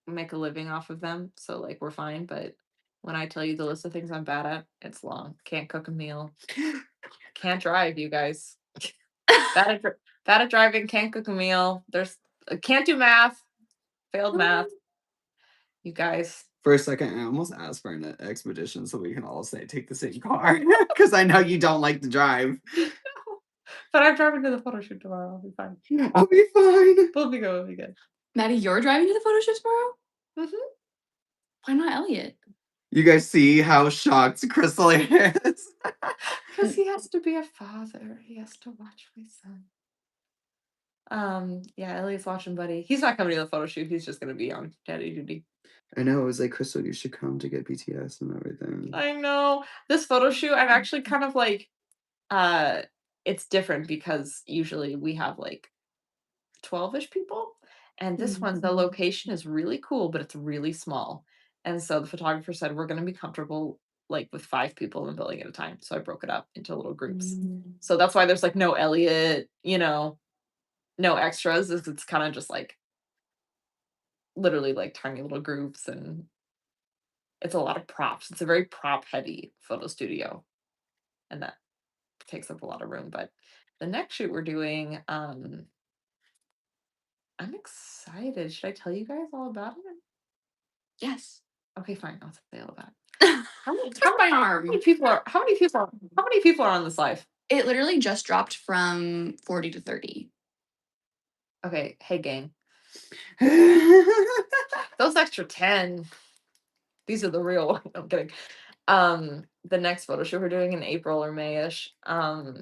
make a living off of them. So like we're fine. But when I tell you the list of things I'm bad at, it's long. Can't cook a meal. Can't drive, you guys. Bad at driving, can't cook a meal. Can't do math. Failed math. You guys. For a second, I almost asked for an expedition so we can all say take the same car. Because I know you don't like to drive. But I'm driving to the photo shoot tomorrow. I'll be fine. I'll be fine. We'll be good. We'll be good. Maddie, you're driving to the photo shoot tomorrow? Mm-hmm. Why not Elliot? You guys see how shocked Crystal is? Because he has to be a father. He has to watch my son. Yeah, Ellie's watching Buddy. He's not coming to the photo shoot. He's just gonna be on daddy duty. I know. It was like, Crystal, you should come to get BTS and everything. I know. This photo shoot, I'm actually kind of like, it's different because usually we have like 12-ish people. And this one, the location is really cool, but it's really small. And so the photographer said we're gonna be comfortable like with 5 people in the building at a time. So I broke it up into little groups. So that's why there's like no Elliot, no extras. It's kind of just like literally like tiny little groups and it's a lot of props. It's a very prop heavy photo studio and that takes up a lot of room. But the next shoot we're doing, I'm excited. Should I tell you guys all about it? Yes. Okay, fine. I'll say all about it. Twist my How arm. many people are on this live? It literally just dropped from 40 to 30. Okay, hey gang. Those extra 10. These are the real ones. I'm kidding. The next photo shoot we're doing in April or May-ish. I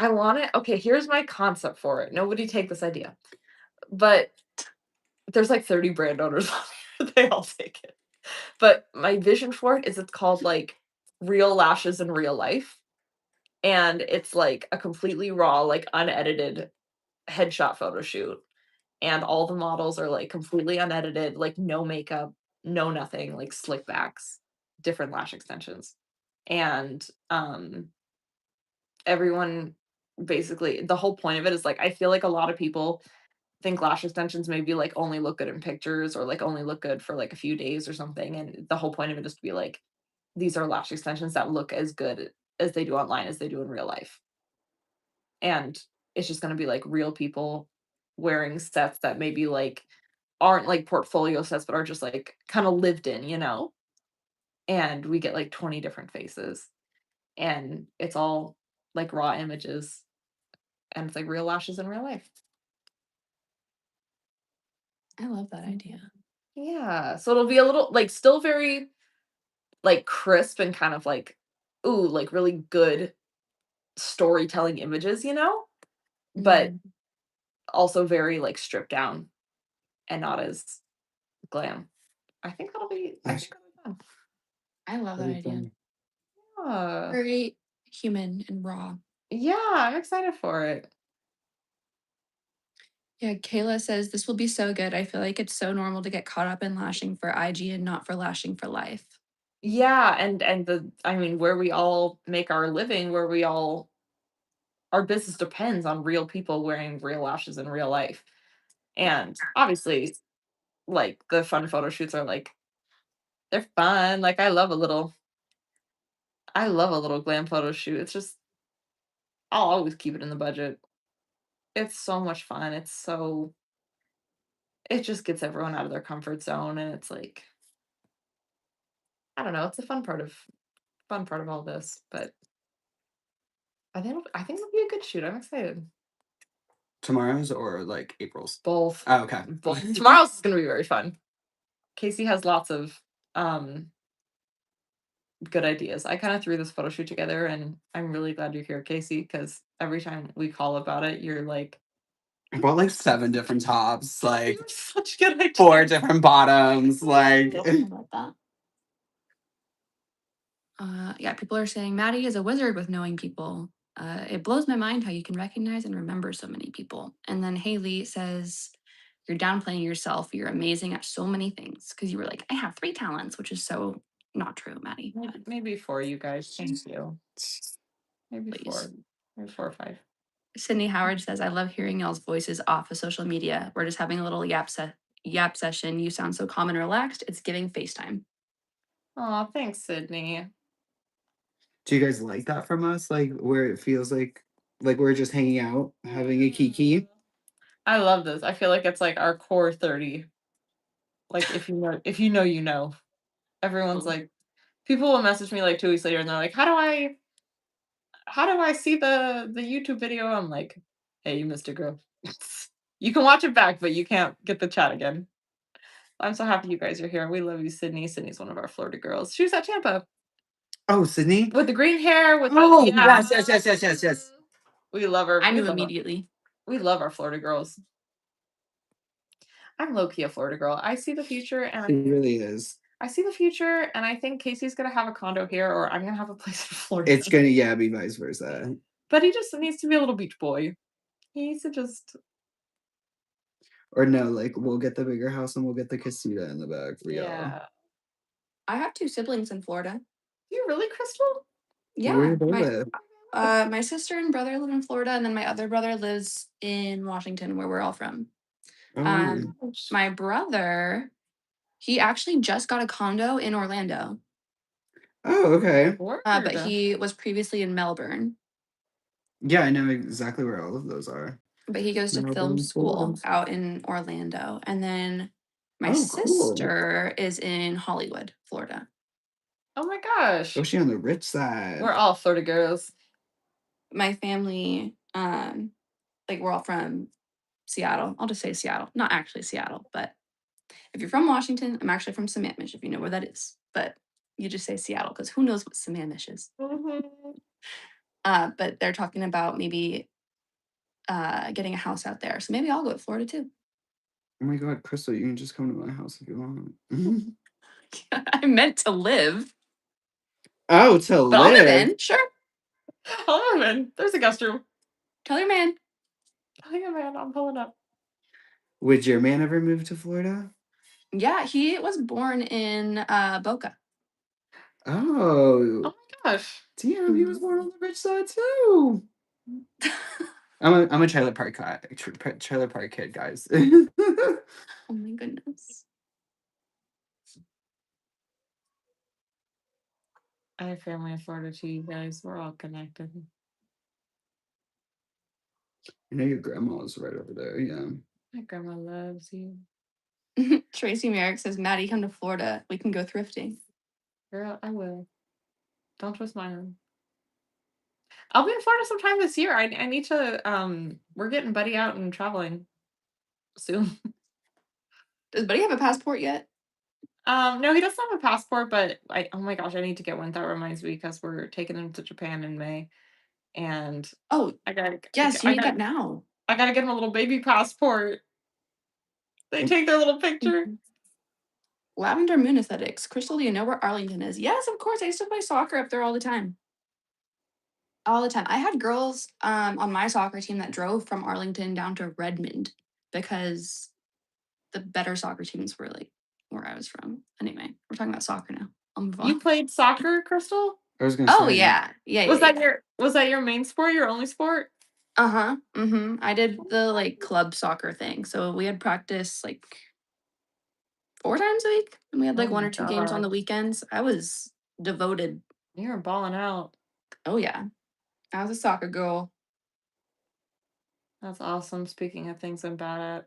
want it. Okay, here's my concept for it. Nobody take this idea. But there's like 30 brand owners on here. They all take it. But my vision for it is it's called like real lashes in real life. And it's like a completely raw, like unedited headshot photo shoot. And all the models are like completely unedited, like no makeup, no nothing, like slick backs, different lash extensions. And everyone basically the whole point of it is, like, I feel like a lot of people think lash extensions maybe, like, only look good in pictures or, like, only look good for, like, a few days or something, and the whole point of it is to be like, these are lash extensions that look as good as they do online as they do in real life. And it's just gonna be, like, real people wearing sets that maybe, like, aren't, like, portfolio sets, but are just, like, kinda lived in, you know? And we get, like, 20 different faces, and it's all, like, raw images, and it's, like, real lashes in real life. I love that idea. Yeah, so it'll be a little like, still very, like, crisp and kind of, like, ooh, like, really good storytelling images, you know? But Mhm. also very, like, stripped down and not as glam. I That's think that'll be fun. I love that pretty idea. fun. Yeah. Very human and raw. Yeah, I'm excited for it. Yeah, Kayla says this will be so good. I feel like it's so normal to get caught up in lashing for IG and not for lashing for life. Yeah, and I mean, where we all make our living, where we all our business depends on real people wearing real lashes in real life. And obviously, like, the fun photo shoots are, like, they're fun. Like, I love a little glam photo shoot. It's just I'll always keep it in the budget. It's so much fun. It just gets everyone out of their comfort zone, and it's like, I don't know, it's a fun part of all this, but I think it'll be a good shoot. I'm excited. Tomorrow's or like April's? Both. Oh, okay. Both. Tomorrow's is gonna be very fun. Casey has lots of good ideas. I kind of threw this photo shoot together, and I'm really glad you're here, Casey, because every time we call about it, you're like, I bought like 7 different tops, like "You have such good ideas." 4 different bottoms, like I love that. Yeah, people are saying Maddie is a wizard with knowing people. It blows my mind how you can recognize and remember so many people. And then Haley says, you're downplaying yourself. You're amazing at so many things. Because you were like, I have 3 talents, which is so not true, Maddie. Maybe 4, you guys. Thank you. Maybe Please. 4. Maybe 4 or 5. Sydney Howard says, I love hearing y'all's voices off of social media. We're just having a little yap session. You sound so calm and relaxed. It's giving FaceTime. Aw, thanks, Sydney. do you guys like that from us? Like where it feels like we're just hanging out, having a kiki? I love this. I feel like it's like our core 30. Like, if you know, you know. Everyone's like people will message me like 2 weeks later and they're like, how do I see the YouTube video?" I'm like, "Hey, you missed it, girl. You can watch it back, but you can't get the chat again." I'm so happy you guys are here. We love you, Sydney. Sydney's one of our Florida girls. She was at Tampa Oh, Sydney? with the green hair, with the Oh, yeah. yes. We love her. I knew immediately. We love our Florida girls. I'm low key a Florida girl. I see the future, She and really is. I see the future, and I think Casey's gonna have a condo here, or I'm gonna have a place in Florida. It's gonna, yeah, be vice versa. But he just needs to be a little beach boy. He needs to just Or no, like we'll get the bigger house and we'll get the casita in the back for y'all. yeah. I have 2 siblings in Florida. Do you really, Crystal? Where Yeah, do they live? my sister and brother live in Florida, and then my other brother lives in Washington, where we're all from. Oh, Um, weird. my brother, he actually just got a condo in Orlando, Oh, okay. but he was previously in Melbourne. Yeah, I know exactly where all of those are. But he goes to film Melbourne, school Florida. out in Orlando, and then my Oh, cool. sister is in Hollywood, Florida. Oh my gosh. Oh, she on the rich side. We're all Florida girls. My family, like we're all from Seattle. I'll just say Seattle, not actually Seattle, but if you're from Washington, I'm actually from Sammamish, if you know where that is. But you just say Seattle because who knows what Sammamish is. Mhm. But they're talking about maybe getting a house out there. So maybe I'll go to Florida too. Oh my god, Crystal, you can just come to my house if you want. I meant to live. Oh, to But I'll move live. in, sure. Oh man, there's a guest room. Tell your man. Oh yeah, man, I'm pulling up. Would your man ever move to Florida? Yeah, he was born in Boca. Oh. Oh gosh. Damn, he was born on the rich side too. I'm a trailer park guy, trailer park kid, guys. Oh my goodness. I have family in Florida too, you guys. We're all connected. I know your grandma is right over there. Yeah. My grandma loves you. Tracy Merrick says, Maddie, come to Florida. We can go thrifting. Girl, I will. Don't twist my arm. I'll be in Florida sometime this year. I need to we're getting Buddy out and traveling soon. Does Buddy have a passport yet? No, he doesn't have a passport, but oh my gosh, I need to get one. That reminds me because we're taking him to Japan in May. And Oh, I gotta yes, you I need gotta that now. I gotta get him a little baby passport. They take their little picture. Mhm. Lavender Moon Aesthetics. Crystal, do you know where Arlington is? Yes, of course. I used to play soccer up there all the time. All the time. I had girls on my soccer team that drove from Arlington down to Redmond because the better soccer teams were like where I was from. Anyway, we're talking about soccer now. I'll move You on. played soccer, Crystal? I was gonna Oh say. yeah. Yeah, Was yeah, that yeah. your main sport, your only sport? Uh-huh. Mm-hmm. I did the like club soccer thing. So we had practice like 4 times a week. And we had Oh like one my or two games on the gosh. weekends. I was devoted. You're balling out. Oh yeah. I was a soccer girl. That's awesome. Speaking of things I'm bad at,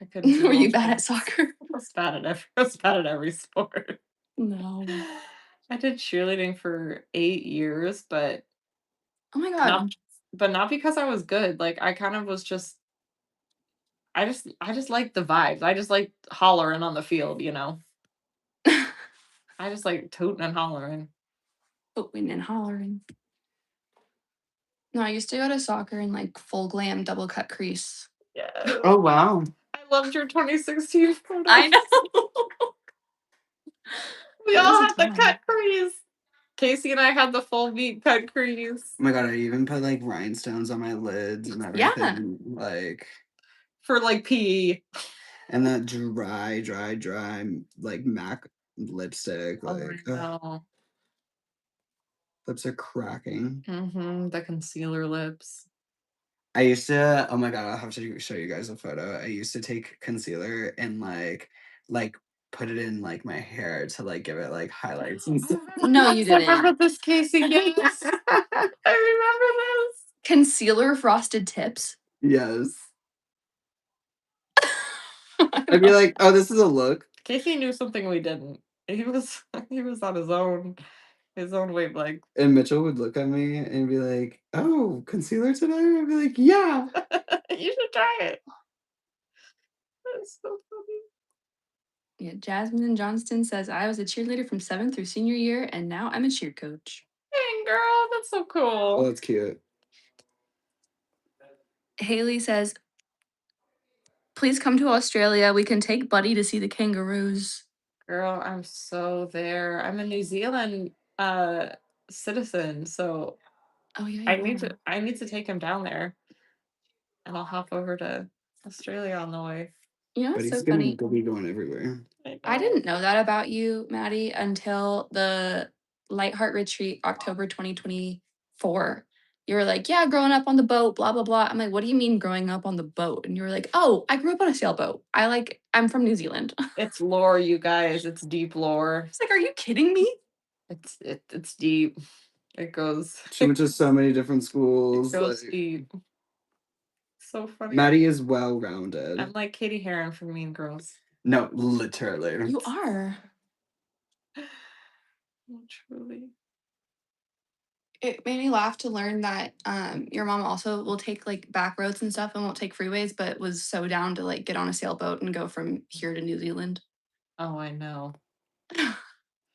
I couldn't do Were you most bad at things. soccer? I was bad at every sport. No. I did cheerleading for 8 years, but Oh my not god. not because I was good. Like I kind of was just I just like the vibes. I just like hollering on the field, you know. I just like tooting and hollering. Hoping and hollering. No, I used to go to soccer in like full glam double cut crease. Yeah. Oh wow. I loved your 2016 photo. I know. We It was all a had the time. cut crease. Casey and I had the full beat cut crease Oh my god, I even put like rhinestones on my lids and Yeah. everything. Like, for like PE. and that dry, like MAC lipstick. Oh, Like, I know. lips are cracking. The concealer lips. I used to, oh my god, I'll have to show you guys a photo. I used to take concealer and like put it in like my hair to like give it like highlights and stuff. No, you I remember didn't. this, Casey. Yes. I remember this. Concealer frosted tips. Yes. I'd be like, oh, this is a look. Casey knew something we didn't. He was he was on his own wavelength. And Mitchell would look at me and be like, oh, concealer today? I'd be like, yeah. You should try it. That's so funny. Yeah, Jasmine Johnston says I was a cheerleader from 7th through senior year, and now I'm a cheer coach. Dang, girl, that's so Oh, cool. that's cute. Haley says, please come to Australia. We can take Buddy to see the kangaroos. Girl, I'm so there. I'm a New Zealand citizen, so Oh yeah, you are. I need to take him down there and I'll hop over to Australia on the way. You know, But it's so he's gonna funny. be going everywhere. I didn't know that about you, Maddie, until the Light Heart Retreat, October 2024. You were like, yeah, growing up on the boat, blah, blah, blah. I'm like, what do you mean growing up on the boat? And you were like, oh, I grew up on a sailboat. I'm from New Zealand. It's lore, you guys. It's deep lore. It's like, are you kidding me? It's deep. It goes She went to so many different schools. it goes Like, deep. So funny. Maddie is well rounded. I'm like Katie Heron from Mean Girls. No, literally. You are. Oh, truly. It made me laugh to learn that your mom also will take like back roads and stuff and won't take freeways, but was so down to like get on a sailboat and go from here to New Zealand. Oh, I know.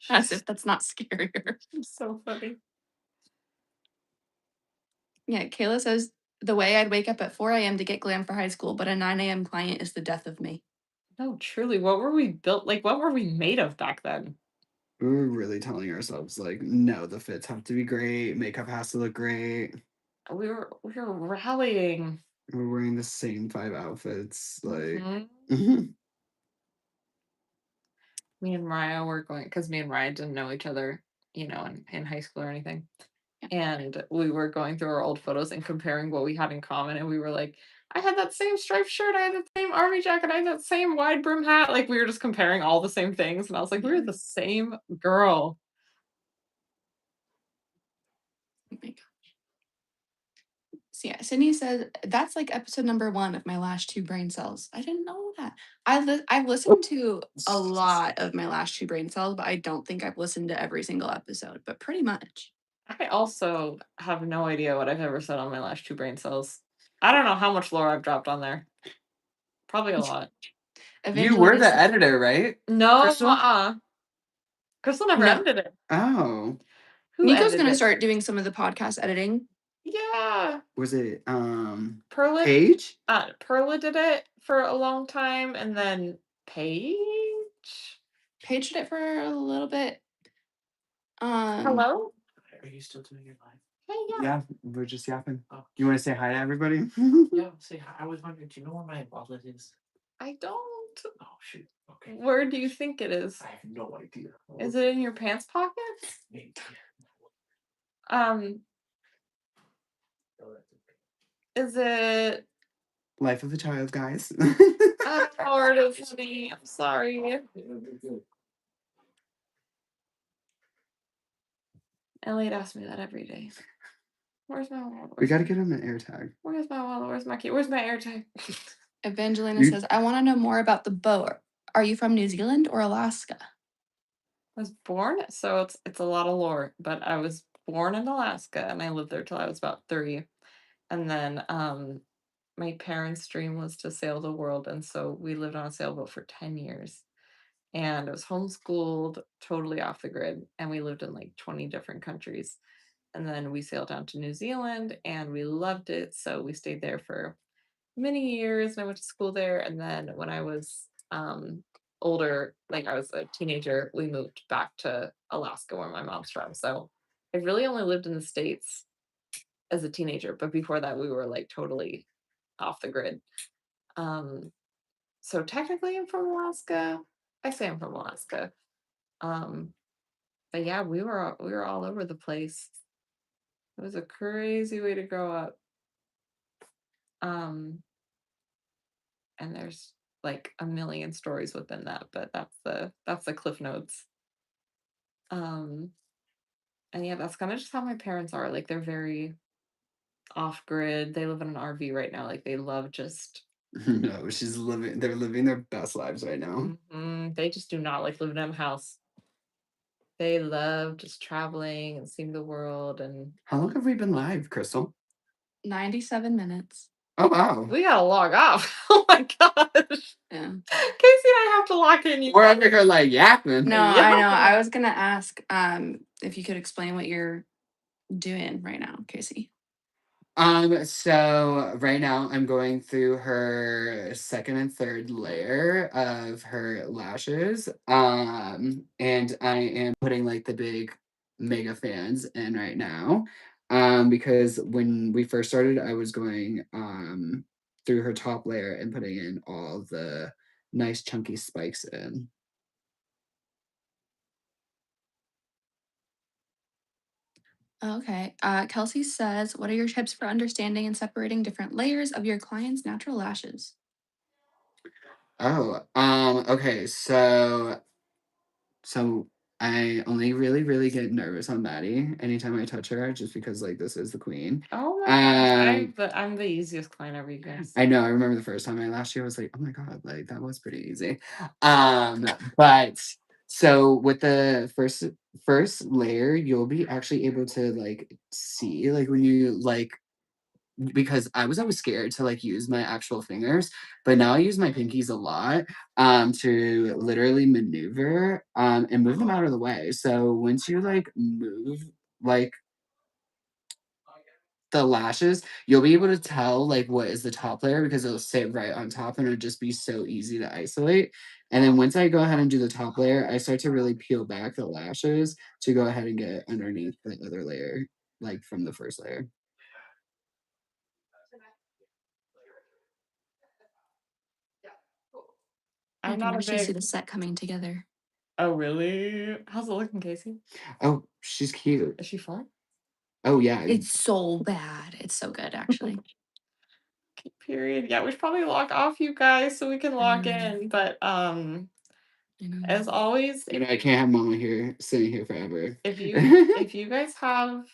As if that's not scarier. She's so funny. Yeah, Kayla says the way I'd wake up at 4 a.m. to get glam for high school, but a 9 a.m. client is the death of me. No, truly. What were we built like what were we made of back then? We were really telling ourselves, like, no, the fits have to be great. Makeup has to look great. We were rallying. We're wearing the same 5 outfits. Like, Mhm. Me and Mariah were going because me and Mariah didn't know each other. in high school or anything. Yeah. And we were going through our old photos and comparing what we had in common, and we were like, I had that same striped shirt, I had the same army jacket, I had that same wide brim hat. Like we were just comparing all the same things, and I was like, we're the same girl. Oh my god. So yeah, Sydney says that's like episode number 1 of my last 2 brain cells. I didn't know that. I've listened to a lot of my last 2 brain cells, but I don't think I've listened to every single episode, but pretty much. I also have no idea what I've ever said on my last 2 brain cells. I don't know how much lore I've dropped on there. Probably a lot. You were Evangelina the says, editor, right? No, Crystal? Crystal never no. edited it. Oh. Who Nico's edited gonna it? start doing some of the podcast editing. Yeah. Was it Perla Paige? Perla did it for a long time, and then Paige. Paige did it for a little bit. Hello? Are you still doing your live? Hey, yeah. Yeah, we're just yapping. Oh. You want to say hi to everybody? Yeah, say hi. I was wondering, do you know where my wallet is? I don't. Oh shoot. Okay. Where do you think it is? I have no idea. Is it in your pants pocket? Maybe. Um, is it? Life of a child, guys. I don't know where it is, honey. I'm sorry. Elliot asks me that every day. Where's my wallet? We gotta get him an air tag. Where's my wallet? Where's my key? Where's my air tag? Evangelina says, I want to know more about the boat. Are you from New Zealand or Alaska? I was born, so it's a lot of lore, but I was born in Alaska and I lived there till I was about 3. And then my parents' dream was to sail the world, and so we lived on a sailboat for 10 years. And I was homeschooled, totally off the grid, and we lived in like 20 different countries. And then we sailed down to New Zealand and we loved it, so we stayed there for many years, and I went to school there. And then when I was older, like I was a teenager, we moved back to Alaska where my mom's from. So I really only lived in the States as a teenager, but before that we were like totally off the grid. Um so technically I'm from Alaska. I say I'm from Alaska. Um but yeah, we were all over the place. It was a crazy way to grow up. Um and there's like a million stories within that, but that's the cliff notes. Um, and yeah, that's kind of just how my parents are. Like they're very off grid. They live in an RV right now. Like they love just. No, they're living their best lives right now. They just do not like living in a house. They love just traveling and seeing the world. And How long have we been live, Crystal? 97 minutes. Oh wow. we gotta log off. Oh my gosh. Yeah. Casey and I have to lock in. We're over here like yapping. No, I know. I was gonna ask if you could explain what you're doing right now, Casey. So right now I'm going through her second and third layer of her lashes. And I am putting like the big mega fans in right now. Because when we first started, I was going through her top layer and putting in all the nice chunky spikes in. Okay. Kelsey says, what are your tips for understanding and separating different layers of your client's natural lashes? Oh, okay, so I only really, really get nervous on Maddie anytime I touch her, just because like this is the queen. Oh my gosh, I'm the easiest client ever, you guys. I know. I remember the first time I last year, I was like, oh my god, like that was pretty easy. But so with the first layer, you'll be actually able to like see like when you like because I was always scared to like use my actual fingers, but now I use my pinkies a lot to literally maneuver and move them out of the way. So once you like move like the lashes, you'll be able to tell like what is the top layer because it'll sit right on top and it'll just be so easy to isolate. And then once I go ahead and do the top layer, I start to really peel back the lashes to go ahead and get underneath the other layer, like from the first layer. I I'm can not a actually see big the set coming together. Oh, really? How's it looking, Casey? Oh, she's cute. Is she fun? Oh yeah. It's so bad. It's so good, actually. Okay, period. Yeah, we should probably log off, you guys, so we can log in. But I know. as always, You know, I can't have Mama here sitting here forever. if you guys have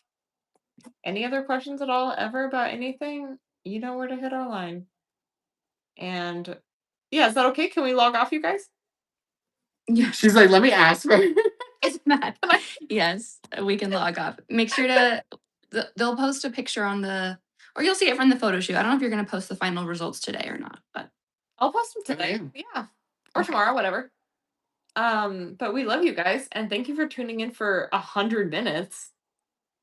any other questions at all ever about anything, you know where to hit our line. And yeah, is that okay? Can we log off, you guys? Yeah, She's like, let me ask for it's mad. Yes, we can log off. Make sure to they'll post a picture on the or you'll see it from the photo shoot. I don't know if you're gonna post the final results today or not, but I'll post them Oh, today. yeah. Yeah. Or Okay. tomorrow, whatever. But we love you guys and thank you for tuning in for 100 minutes.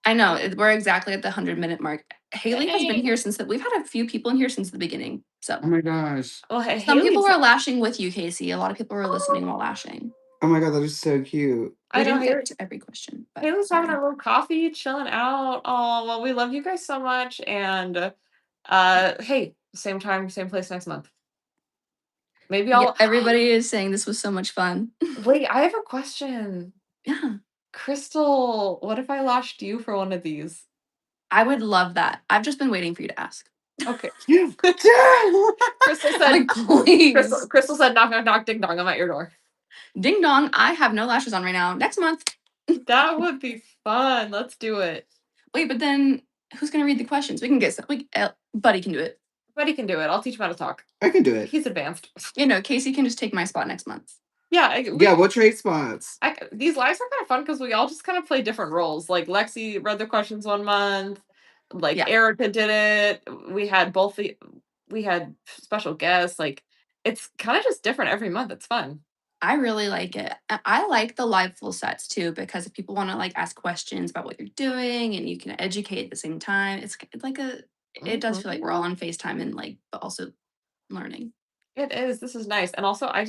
I know we're exactly at the 100-minute mark. Haley has been Dang. here since we've had a few people in here since the beginning. So Oh my gosh. Well, hey, some people Haley's were lashing with you, Casey. A lot of people were listening while lashing. Oh my god, that is so cute. I We know didn't get to every question, but Haley's having sorry. a little coffee, chilling out. Oh, well, we love you guys so much. And hey, same time, same place next month. Maybe Yeah, I'll everybody is saying this was so much fun. wait, I have a question. Yeah, Crystal, what if I lashed you for one of these? I would love that. I've just been waiting for you to ask. Okay. Yeah. Crystal said Like, please. Crystal said knock knock knock ding dong, I'm at your door. Ding dong, I have no lashes on right now. Next month. That would be fun. Let's do it. Wait, but then who's gonna read the questions? We can get some. Buddy can do it. Buddy can do it. I'll teach him how to talk. I can do it. He's advanced. You know, Casey can just take my spot next month. Yeah, Yeah, we'll trade spots. these lives are kind of fun because we all just kind of play different roles. Like Lexi read the questions one month, like Yeah. Erica did it. We had special guests. Like it's kind of just different every month. It's fun. I really like it. I like the live full sets too because if people want to like ask questions about what you're doing and you can educate at the same time, it's like it does feel like we're all on FaceTime and like but also learning. It is. This is nice. And also I'm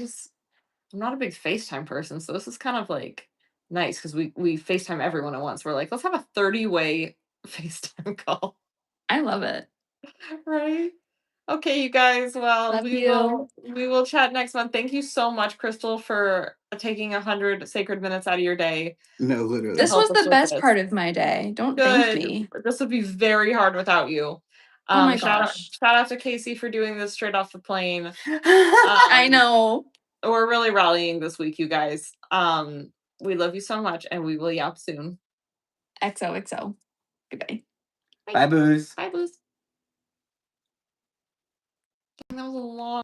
not a big FaceTime person, so this is kind of like nice because we FaceTime everyone at once. We're like, let's have a 30-way FaceTime call. I love it. Right? Okay, you guys. Well, Love you. we will chat next month. Thank you so much, Crystal, for taking 100 sacred minutes out of your day. No, literally. This help was us the with best this. part of my day. Don't thank me. This would be very hard without you. Oh my Shout gosh. out to Casey for doing this straight off the plane. I know. We're really rallying this week, you guys. We love you so much, and we will yap soon. XOXO. Goodbye. Bye, Booze. Bye, Booze. That was a long.